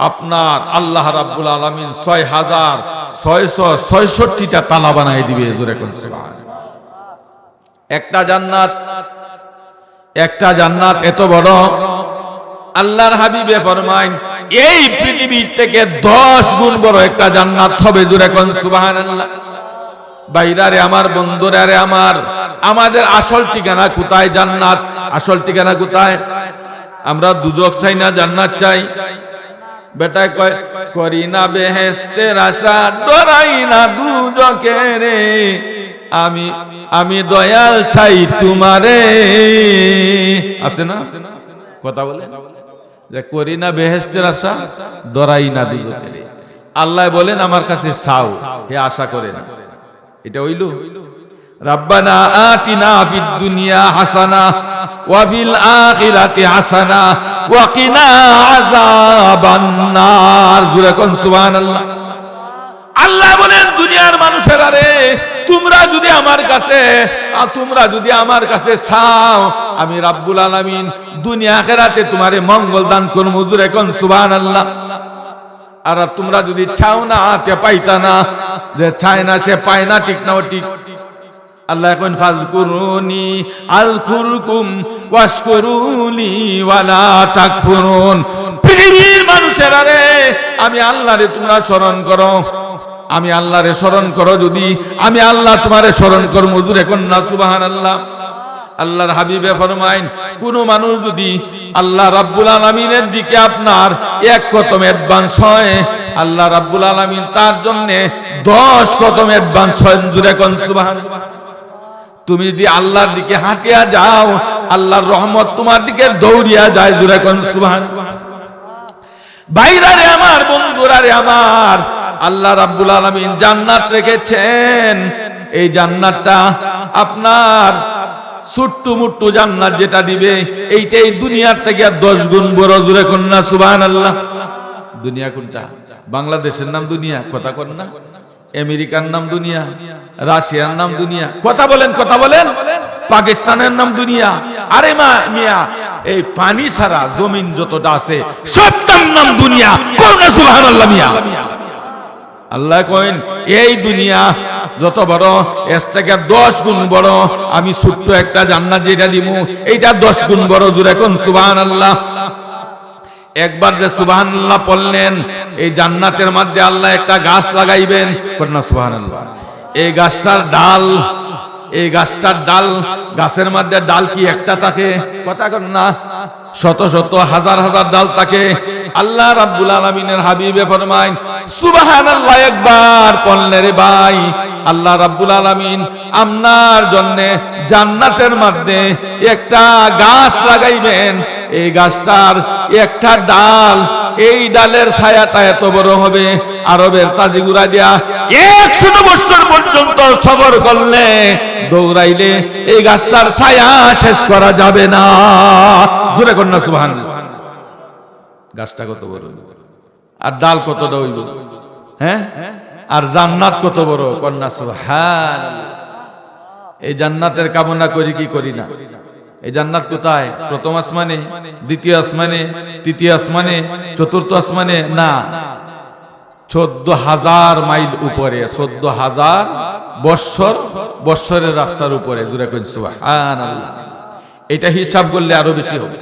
আপনার আল্লাহ রাব্বুল আলামিন 6666টা তালা বানাই দিবে। জোরে কোন সুবহানাল্লাহ। একটা জান্নাত এত বড়, আল্লাহর হাবিবে ফরমায় এই পৃথিবীর থেকে 10 গুণ বড় একটা জান্নাত হবে। জোরে কোন সুবহানাল্লাহ। বাইরারে আমার, বন্ধুরা রে আমার, আমাদের আসল ঠিকানা কোথায়? জান্নাত। আসল ঠিকানা কোথায়? আমরা দুজক চাই না জান্নাত চাই? বেটা কয় করি না বেহেশতের আশা, ডরাই না দুজকের, আমি দয়াল চাই তোমারে। আছে না কথা বলে যে করি না বেহেশতের আশা, ডরাই না দুজকের। আল্লাহ বলেন আমার কাছে চাও, হে আশা করে না। এটা হইল রাব্বানা আতিনা ফিদ দুনিয়া হাসানা ওয়া ফিল আখিরাতি হাসানা ওয়া কিনা আযাবান নার। জোরে কোন সুবহানাল্লাহ। আল্লাহ বলেন দুনিয়ার মানুষেরা রে, তোমরা যদি আমার কাছে চাও, আমি রাব্বুল আলামিন দুনিয়া আখিরাতে তোমারে মঙ্গল দান করব। জোরে কোন সুবহানাল্লাহ। আর তোমরা যদি চাও না, তে পাইতা না। যে চায় না সে পায় না, ঠিক না? ঠিক। আল্লাহ এখন ফাজকুরুনি আযকুরকুম ওয়াশকুরুলি ওয়ালা তাকফুরুন। পৃথিবীর মানুষেরা রে, আমি আল্লাহরে তোমরা স্মরণ করো, আমি আল্লাহরে স্মরণ করো, যদি আমি আল্লাহ তোমারে স্মরণ করব। হুজুর এখন না সুবহানাল্লাহ। আল্লাহর হাবিবে ফরমাইন কোন মানুষ যদি আল্লাহ রাব্বুল আলামিনের দিকে আপনার 1 কদম অ্যাডভান্স হয়, আল্লাহ রাব্বুল আলামিন তার জন্য 10 কদম অ্যাডভান্স হয়। জোরে কোন সুবহানাল্লাহ। তুমি যদি আল্লাহর দিকে হাঁটিয়া যাও, আল্লাহর রহমত তোমার দিকে দৌড়িয়া যায়। জোরে কোন সুবহানাল্লাহ। ভাইরারে আমার, বন্ধুরারে আমার, আল্লাহ রাব্বুল আলামিন জান্নাত রেখেছেন। এই জান্নাতটা আপনার ছোট্ট মুট্টু জান্নাত যেটা দিবে, এইটাই দুনিয়ার থেকে 10 গুণ বড়। জোরে কোন না সুবহানাল্লাহ। দুনিয়া কোনটা? বাংলাদেশের নাম দুনিয়া, কথা কোন না? আমেরিকার নাম দুনিয়া, রাশিয়ার নাম দুনিয়া, কথা বলেন, কথা বলেন। পাকিস্তানের নাম দুনিয়া। আরে মিয়া, এই পানি ছাড়া জমিন যতটা আছে সবটার নাম দুনিয়া। কোন না সুবহানাল্লাহ মিয়া। আল্লাহ কইন এই দুনিয়া যত বড়, এর থেকে 10 গুণ বড় আমি ছোট্ট একটা জান্নাত যেটা দিমু, এইটা 10 গুণ বড়। জোরে কোন সুবহানাল্লাহ। একবার যে সুবহানাল্লাহ পড়লেন, এই জান্নাতের মধ্যে আল্লাহ একটা গাছ লাগাইবেন। কন্যা সুবহানাল্লাহ। এই গাছটার ডাল, গাছের মধ্যে ডাল কি একটা থাকে? কথা কন না, শত শত হাজার হাজার ডাল থাকে। আল্লাহ রাব্বুল আলামিনের হাবিবে ফরমায় সুবহানাল্লাহ একবার পড়লে রে ভাই, আল্লাহ রাব্বুল আলামিন আপনার জন্য জান্নাতের মধ্যে একটা গাছ লাগাইবেন। এই গাছটার একটা ডাল, এই ডালের ছায়াটা এত বড় হবে, আরবের তাজিগুরা দিয়া 100 বছর পর্যন্ত সবর করলে, দৌড়াইলে এই গাছটার ছায়া শেষ করা যাবে না। জোরে কোন না সুবহানাল্লাহ। গাছটা কত বড় আর ডাল কতটা হইব, হ্যাঁ? আর জান্নাত কত বড়, কন্যা সুবহানাল্লাহ। এই জান্নাতের কামনা করি কি করি না? এই জান্নাত কোথায়? প্রথম আসমানে, দ্বিতীয় আসমানে, তৃতীয় আসমানে, চতুর্থ আসমানে না, 14,000 মাইল উপরে, 14,000 বৎসরের রাস্তার উপরে। জোরে কইন সুবহানাল্লাহ। এটা হিসাব করলে আরো বেশি হবে।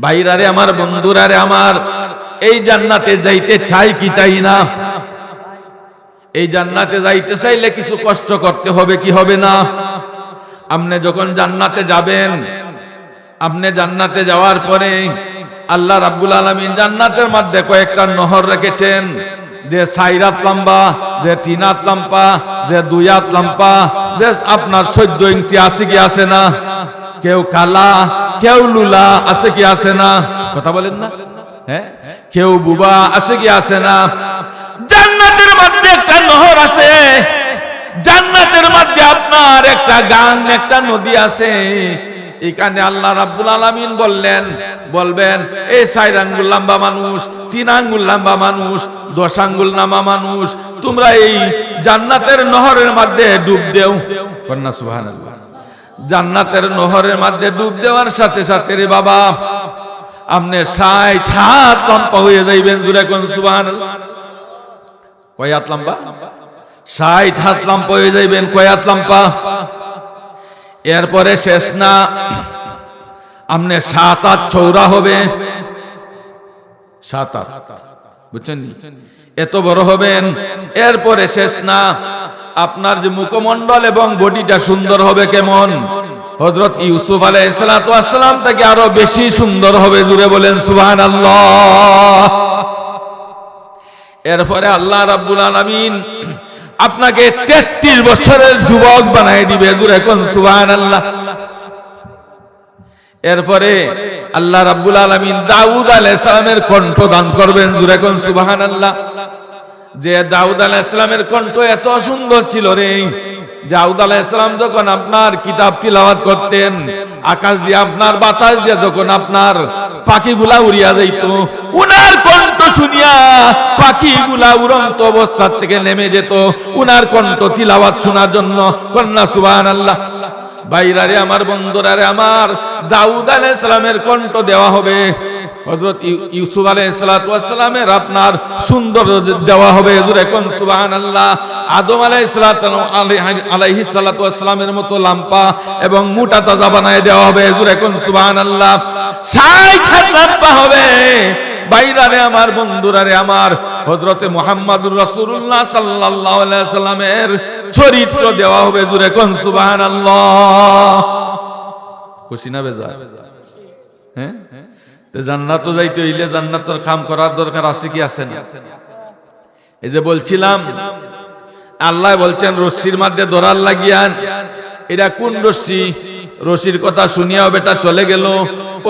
ভাইরারে আমার, বন্ধুরারে আমার, এই জান্নাতে যাইতে চাই কি চাই না? এই জান্নাতে যাইতে চাইলে কিছু কষ্ট করতে হবে কি হবে না? আপনি যখন জান্নাতে যাবেন, আপনি জান্নাতে যাওয়ার পরে আল্লাহ রাব্বুল আলামিন জান্নাতের মধ্যে কয়েকটা নহর রেখেছেন, যে 4 হাত লম্বা, যে 3 হাত লম্বা, যে 2 হাত লম্বা, যে আপনার 14 ইঞ্চি আছে কি আছে না? কেউ কালা, কেউ লুলা, আছে কি আছে না? কথা বলেন না, হ্যাঁ? কেউ বুবা, আছে কি আছে না? জান্নাতের মধ্যে একটা নহর আছে, জান্নাতের মধ্যে আপনার একটা গান, একটা নদী আছে। এখানে আল্লাহ রাব্বুল আলামিন বলবেন এই 4 আঙ্গুল লম্বা মানুষ, 3 আঙ্গুল লম্বা মানুষ, 10 আঙ্গুল লম্বা মানুষ, তোমরা এই জান্নাতের নহরের মধ্যে ডুব দেও। কন্যা সুবহানাল্লাহ। জান্নাতের নহরের মধ্যে ডুব দেওয়ার সাথে সাথে রে বাবা আপনি 60 হাত লম্বা হয়ে যাইবেন। জোরে কোন সুবহানাল্লাহ। কয় হাত লম্বা? 60 হাত লম্বা হয়ে যাইবেন। কয় হাত লম্বা? এরপরে শেষ না, আপনি 7 হাত চৌড়া হবে। 7 হাত, বুঝছেন? এত বড় হবেন। এরপরে শেষ না, আপনার যে মুখমণ্ডল এবং বডিটা সুন্দর হবে কেমন? হযরত ইউসুফ আলাইহিস সালাতু ওয়াস সালাম থেকে আরো বেশি সুন্দর হবে। জুড়ে বলেন সুবহানাল্লাহ। এরপরে আল্লাহ রাব্বুল আলামিন আপনাকে 33 বছরের যুবক বানায় দিবে। জুড়ে কোন সুবহানাল্লাহ। এরপরে আল্লাহ রাব্বুল আলামিন দাউদ আলাইহিস সালামের কণ্ঠ দান করবেন। জুড়ে কোন সুবহানাল্লাহ। যে দাউদ আলাইহিস সালামের কণ্ঠ এত সুন্দর ছিল রে, দাউদ আলাইহিস সালাম যখন আপনার কিতাব তিলাওয়াত করতেন, আকাশ দিয়ে আপনার বাতাস দিয়ে যখন আপনার পাখিগুলা উড়িয়া যাইত, উনার কণ্ঠ শুনিয়া পাখিগুলা উড়ন্ত অবস্থা থেকে নেমে যেত উনার কণ্ঠ তিলাওয়াত শোনার জন্য। কন্যা সুবহানাল্লাহ। ভাইরারে আমার, বন্ধুরারে আমার, দাউদ আলাইহিস সালামের কণ্ঠ দেওয়া হবে। হযরত ইউসুফ আলাইহিস সালাতু ওয়াস সালামের আপনার সুন্দর দেওয়া হবে। জোরে কোন সুবহানাল্লাহ। আদম আলাইহিস সালাতু ওয়াস সালামের মতো লম্বা এবং মোটা তাজা বানায় দেওয়া হবে। জোরে কোন সুবহানাল্লাহ। 60 হাত লম্বা হবে। ভাইরারে আমার, বন্ধুরারে আমার, হযরতে মুহাম্মদুর রাসূলুল্লাহ সাল্লাল্লাহু আলাইহি সাল্লামের চরিত্র দেওয়া হবে। জোরে কোন সুবহানাল্লাহ। খুশি না বেজার? হ্যাঁ, জান্নাত যাইতে হইলে জান্নাতের কাম করার দরকার আছে কি আছে না? এই যে বলছিলাম, আল্লাহ বলছেন রশির মধ্যে ধরার লাগিয়ান। এটা কোন রশি? রশির কথা শুনিয়াও বেটা চলে গেল,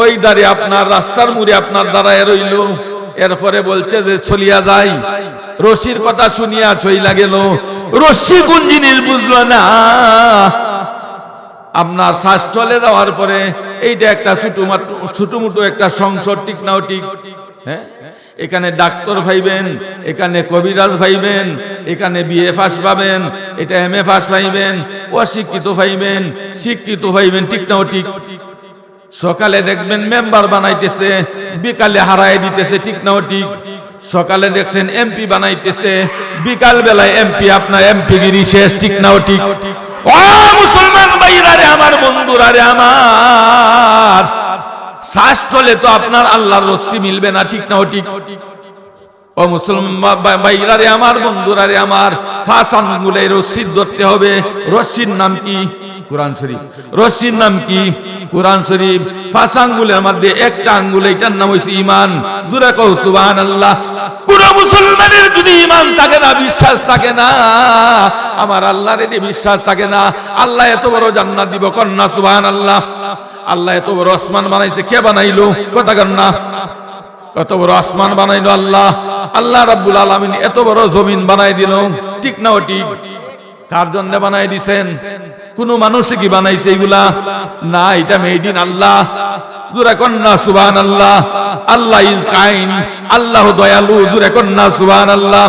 ওই দাঁড়িয়ে আপনার রাস্তার মুড়ে আপনার দাঁড়ায় রইল। এরপরে বলছে যে চলিয়া যাই, রশির কথা শুনিয়া চইলা গেল। রশি কোন জিনিস বুঝলো না। আপনার শ্বাস চলে যাওয়ার পরে এইটা একটা ছোটমোটো একটা সংসদ, ঠিক নাও ঠিক? হ্যাঁ, এখানে ডাক্তার পাইবেন, এখানে কবিরাজ পাইবেন, এখানে বিএ পাস পাবেন, এটা এমএ পাস পাইবেন, অশিক্ষিত পাইবেন, শিক্ষিত পাইবেন, ঠিক নাও ঠিক? সকালে দেখবেন মেম্বার বানাইতেছে, বিকালে হারায় দিতেছে, ঠিক নাও ঠিক? সকালে দেখছেন এমপি বানাইতেছে, বিকাল বেলায় এমপি আপনার এমপিগিরি শেষ, ঠিক নাও ঠিক? ও মুসলমান ভাইরারে আমার, বন্ধুরারে আমার, শ্বাস চলে তো আপনার আল্লাহর রশ্মি মিলবে না, ঠিক নাও ঠিক? ও মুসলমান ভাইরারে আমার, বন্ধুরারে আমার, 5 আঙ্গুলে রশ্মি ধরতে হবে। রশ্মির নাম কি? কুরআন শরীফ। রশ্মির নাম কি? কুরআন শরীফ। 5 আঙ্গুলের মধ্যে একটা আঙ্গুল, এটার নাম হইছে ঈমান। জোরে কও সুবহানাল্লাহ। কোন মুসলমানের যদি ঈমান থাকে না, বিশ্বাস থাকে না, আমার আল্লাহর এতে বিশ্বাস থাকে না, আল্লাহ এত বড় জান্নাত দিব। কন্যা সুবহানাল্লাহ। আল্লাহ এত বড় আসমান বানাইছে, কে বানাইলো? কথা কন্যা। এত বড় আসমান বানাইলো আল্লাহ। আল্লাহ রাব্বুল আলামিন এত বড় জমিন বানাই দিল, ঠিক না? ঠিক। কার জন্য বানাই দিছেন? কোন মানুষ কি বানাইছে এগুলা? না, এটা মেড ইন আল্লাহ। জোরে কন্যা সুবহানাল্লাহ। আল্লাহ ইজ কাইন্ড, আল্লাহ দয়ালু। জোরে কন্যা সুবহানাল্লাহ।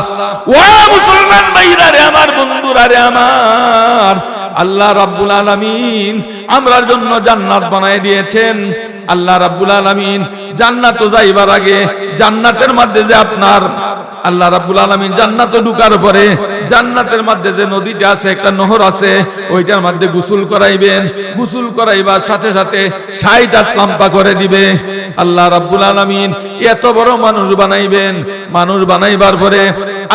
ও মুসলমান ভাইরারে আমার, বন্ধুরারে আমার, আল্লাহ রাব্বুল আলামিন আমরার জন্য জান্নাত বানায় দিয়েছেন। আল্লাহ রাব্বুল আলামিন জান্নাতে যাইবার আগে জান্নাতের মধ্যে যে আপনার আল্লাহ রাব্বুল আলামিন জান্নাতে ঢুকার পরে জান্নাতের মধ্যে যে নদীটা আছে, একটা নহর আছে, ওইটার মধ্যে গোসল করাইবেন। গোসল করাইবার সাথে সাথে 60 হাত লম্বা করে দিবে। আল্লাহ রাব্বুল আলামিন এত বড় মানুষ বানাইবেন। মানুষ বানাইবার পরে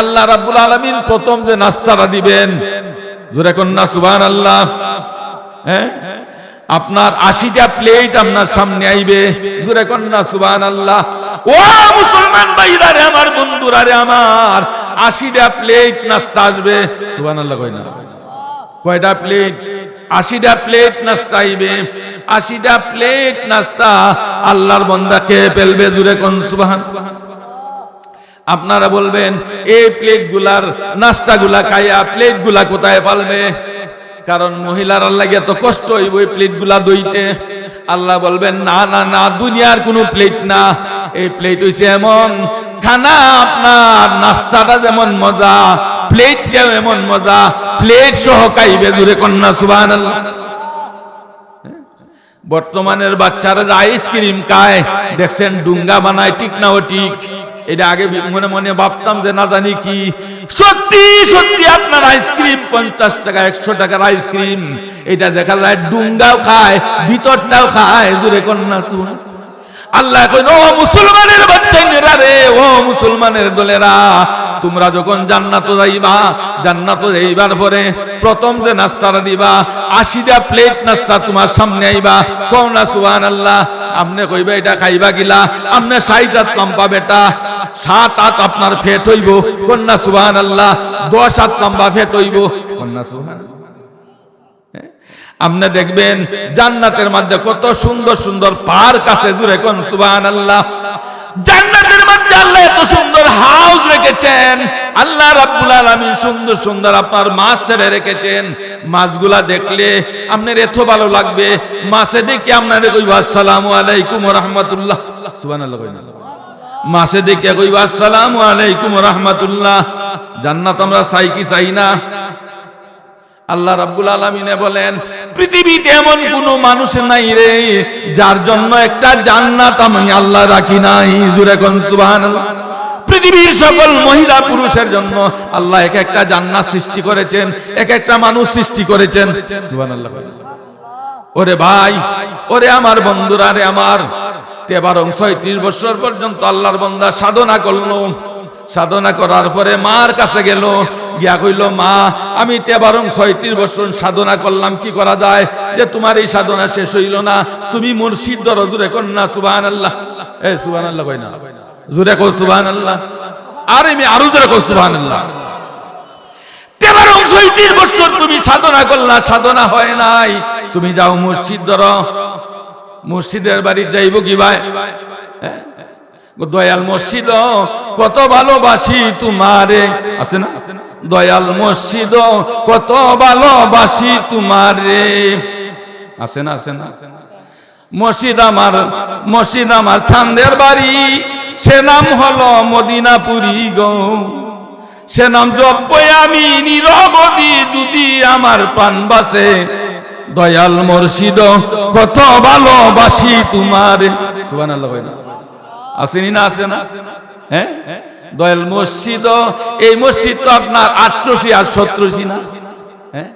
আল্লাহ রাব্বুল আলামিন প্রথম যে নাস্তাটা দিবেন, জোরে কন্যা সুবহানাল্লাহ, হ্যাঁ, আপনার 80টা প্লেট আপনার সামনে আইবে। জোরে কন্যা সুবহানাল্লাহ। ও মুসলমান ভাইরারে আমার, বন্ধুরারে আমার, 80টা প্লেট নাস্তা আসবে। সুবহানাল্লাহ কয় না? কয়টা প্লেট? 80টা প্লেট নাস্তা আইবে। 80টা প্লেট নাস্তা আল্লাহর বান্দা খেয়ে ফেলবে। জোরে কোন সুবহানাল্লাহ। আপনারা বলবেন এই প্লেটগুলার নাস্তাগুলা খাইয়া প্লেটগুলা কোথায় পালবে? কারণ মহিলার লাগে এত কষ্ট হইব এই প্লেটগুলা দইতে। আল্লাহ বলবেন না না না, দুনিয়ার কোনো প্লেট না, এই প্লেট হইছে এমন খানা, আপনার নাস্তাটা যেমন মজা, প্লেটটাও এমন মজা, প্লেট সহ খাইবে, জুড়ে কন্যা সুবহানাল্লাহ। বর্তমানের বাচ্চারা যে আইসক্রিম খায় দেখছেন, ডুঙ্গা বানায়, ঠিক না ও ঠিক? এটা আগে মনে মনে ভাবতাম যে না জানি কি, সত্যি সত্যি আপনার আইসক্রিম 50 টাকা 100 টাকার আইসক্রিম, এটা দেখা যায় ডুঙ্গাও খায়, ভিতরটাও খায়, জুড়ে কন্যা সুবহানাল্লাহ। আল্লাহ কইন, ও মুসলমানের বাচ্চারা রে, ও মুসলমানের দলেরা, তোমরা যখন জান্নাতে যাইবা, জান্নাতে যাইবার পরে প্রথম যে নাস্তাটা দিবা, 80টা প্লেট নাস্তা তোমার সামনে আইবা, কোন না সুবহানাল্লাহ। আপনি কইবা এটা খাইবা গিলা, আপনি 60 হাত লম্বা বেটা, 7 হাত আপনার ফেট হইব, কোন না সুবহানাল্লাহ। 10 হাত লম্বা ফেট হইব, কোন না সুবহানাল্লাহ। আপনি দেখবেন জান্নাতের মধ্যে কত সুন্দর সুন্দর পার্ক আছে, জুড়ে কোন সুবহানাল্লাহ। জান্নাতের মধ্যে আল্লাহ এত সুন্দর হাউস রেখেছেন, আল্লাহ রাব্বুল আলামিন সুন্দর সুন্দর আপনার মাছ ছেড়ে রেখেছেন। মাছগুলা দেখলে আপনার এত ভালো লাগবে, মাছে দেখে আপনার কইবা আসসালামু আলাইকুম ওয়া রাহমাতুল্লাহ, সুবহানাল্লাহ কইনা। মাছে দেখে কইবা আসসালামু আলাইকুম ওয়া রাহমাতুল্লাহ। জান্নাত আমরা চাই কি চাই না? আল্লাহ রাব্বুল আলামিন বলেন, পৃথিবীতে এমন কোন মানুষ নাই রে যার জন্য একটা জান্নাত আমি আল্লাহ রাখি নাই, জুরে কোন সুবহানাল্লাহ। পৃথিবীর সকল মহিলা পুরুষের জন্য আল্লাহ এক একটা জান্নাত সৃষ্টি করেছেন, এক একটা মানুষ সৃষ্টি করেছেন, সুবহানাল্লাহ। ওরে ভাই, ওরে আমার বন্ধুরা রে আমার, 33 বছর পর্যন্ত আল্লাহর বান্দা সাধনা করলো। সাধনা করার পরে মার কাছে গেল, গিয়া কইল, মা আমি 36 বছর সাধনা করলাম, কি করা যায়? যে তোমার এই সাধনা শেষ হইল না, তুমি মুর্শিদ ধরো, জুরে কোন না সুবহানাল্লাহ। এ সুবহানাল্লাহ কই না, জুরে কও সুবহানাল্লাহ। আরে আমি আরো জুরে কও সুবহানাল্লাহ। 33 বছর তুমি সাধনা করলা, সাধনা হয় নাই, তুমি যাও মুর্শিদ ধরো। মুর্শিদের বাড়ি যাইব কি ভাই? দয়াল মসজিদ কত ভালোবাসি তোমারে, আছে না? দয়াল মসজিদ কত ভালোবাসি তোমারে, আছে না? আছে না? মসজিদ আমার চাঁদের বাড়ি, সে নাম হলো মদিনাপুরি গো, সে নাম জপই আমি নিরবধি, যদি আমার প্রাণ বাঁচে। দয়াল মসজিদ কত ভালোবাসি তোমারে, সুবহানাল্লাহ কইনা। আসেনি না? আছে না? হ্যাঁ, দয়াল মসজিদ, এই মসজিদ তো আপনার 88 আর 87 না? হ্যাঁ,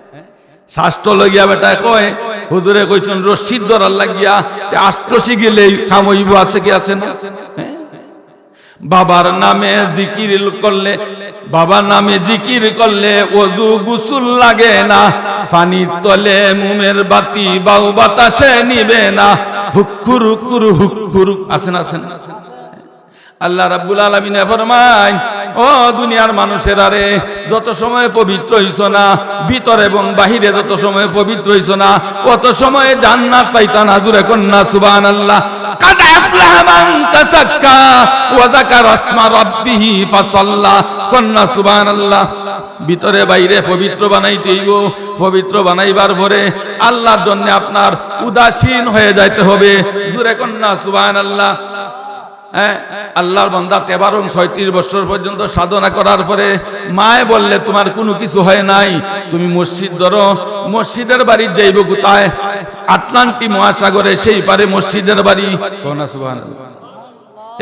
শাস্ত্র লগিয়া বেটা কয়, হুজুরে কইছেন রশিদ ধরার লাগিয়া 88 গেলে কাম হইব, আছে কি? আছে না? হ্যাঁ, বাবার নামে জিকির করলে, বাবার নামে জিকির করলে ওযু গোসল লাগে না, পানির তলে মুমের বাতি বাউ বাতাসে নিবে না, হুক্কুর হুক্কুর হুক্কুর, আছে না? আছে না? আল্লাহ রাব্বুল আলামিন ফরমায়, ও দুনিয়ার মানুষেরা রে, যত সময় পবিত্র হইছো না, ভিতর এবং বাহিরে যত সময় পবিত্র হইছো না, অত সময় জান্নাত পাইতা না, জুরে কন্না সুবহানাল্লাহ। কাদ আফলাহা মান তাযাক্কা ওয়া যাকারা ইসমা রাব্বিহি ফাসাল্লা, কন্না সুবহানাল্লাহ। ভিতরে বাইরে পবিত্র বানাইতে হইব, পবিত্র বানাইবার পরে আল্লাহর জন্য আপনার উদাসীন হয়ে যাইতে হবে, জুরে কন্না সুবহানাল্লাহ। হ্যাঁ, আল্লাহর বান্দা 33 বছর পর্যন্ত সাধনা করার পরে মায়ে বললে, তোমার কোনো কিছু হয় নাই, তুমি মসজিদ ধরো। মসজিদের বাড়ি যাইব কোথায়? আটলান্টিক মহাসাগরে সেই পারে মসজিদের বাড়ি, সুবহানাল্লাহ।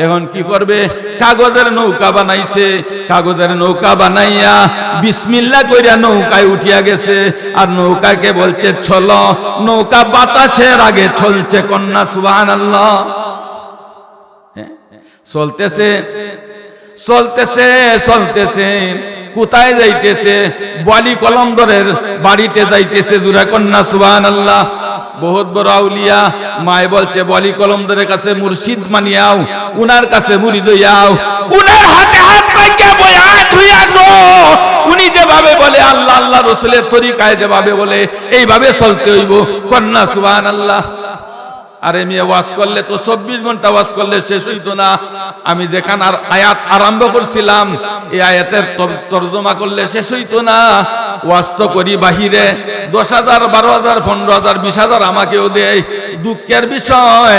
এখন কি করবে? কাগজের নৌকা বানাইছে, কাগজের নৌকা বানাইয়া বিসমিল্লাহ কইরা নৌকায় উঠিয়া গেছে, আর নৌকাকে বলছে চলো, নৌকা বাতাসের আগে চলছে, কন্যা সুবহানাল্লাহ। চলতেছে চলতেছে চলতেছে, কোথায় যাইতেছে? বলি কলমদরের বাড়িতে যাইতেছে, জুরা কন্যা সুবহানাল্লাহ। বহুত বড় আউলিয়া, মায় বলছে বলি কলমদরের কাছে মুর্শিদ মানিয়াও, উনার কাছে মুরিদ হইয়াও, উনার হাতে হাত রাখিয়া বয়াত হইয়া আসো। উনি যেভাবে বলে আল্লাহ আল্লাহ রাসূলের তরিকায় যেভাবে বলে, এইভাবে চলতে হইব, কন্যা সুবহানাল্লাহ। আরে মেয়ে ওয়াজ করলে তো 24 ঘন্টা ওয়াজ করলে শেষ হইতো না। আমি যেখানে আর আয়াত আরম্ভ করছিলাম এই আয়াতের তর্জমা করলে শেষ হইতো না। ওয়াজ তো করি বাহিরে, 10,000 12,000 15,000 20,000 আমাকেও দেয়। দুঃখের বিষয়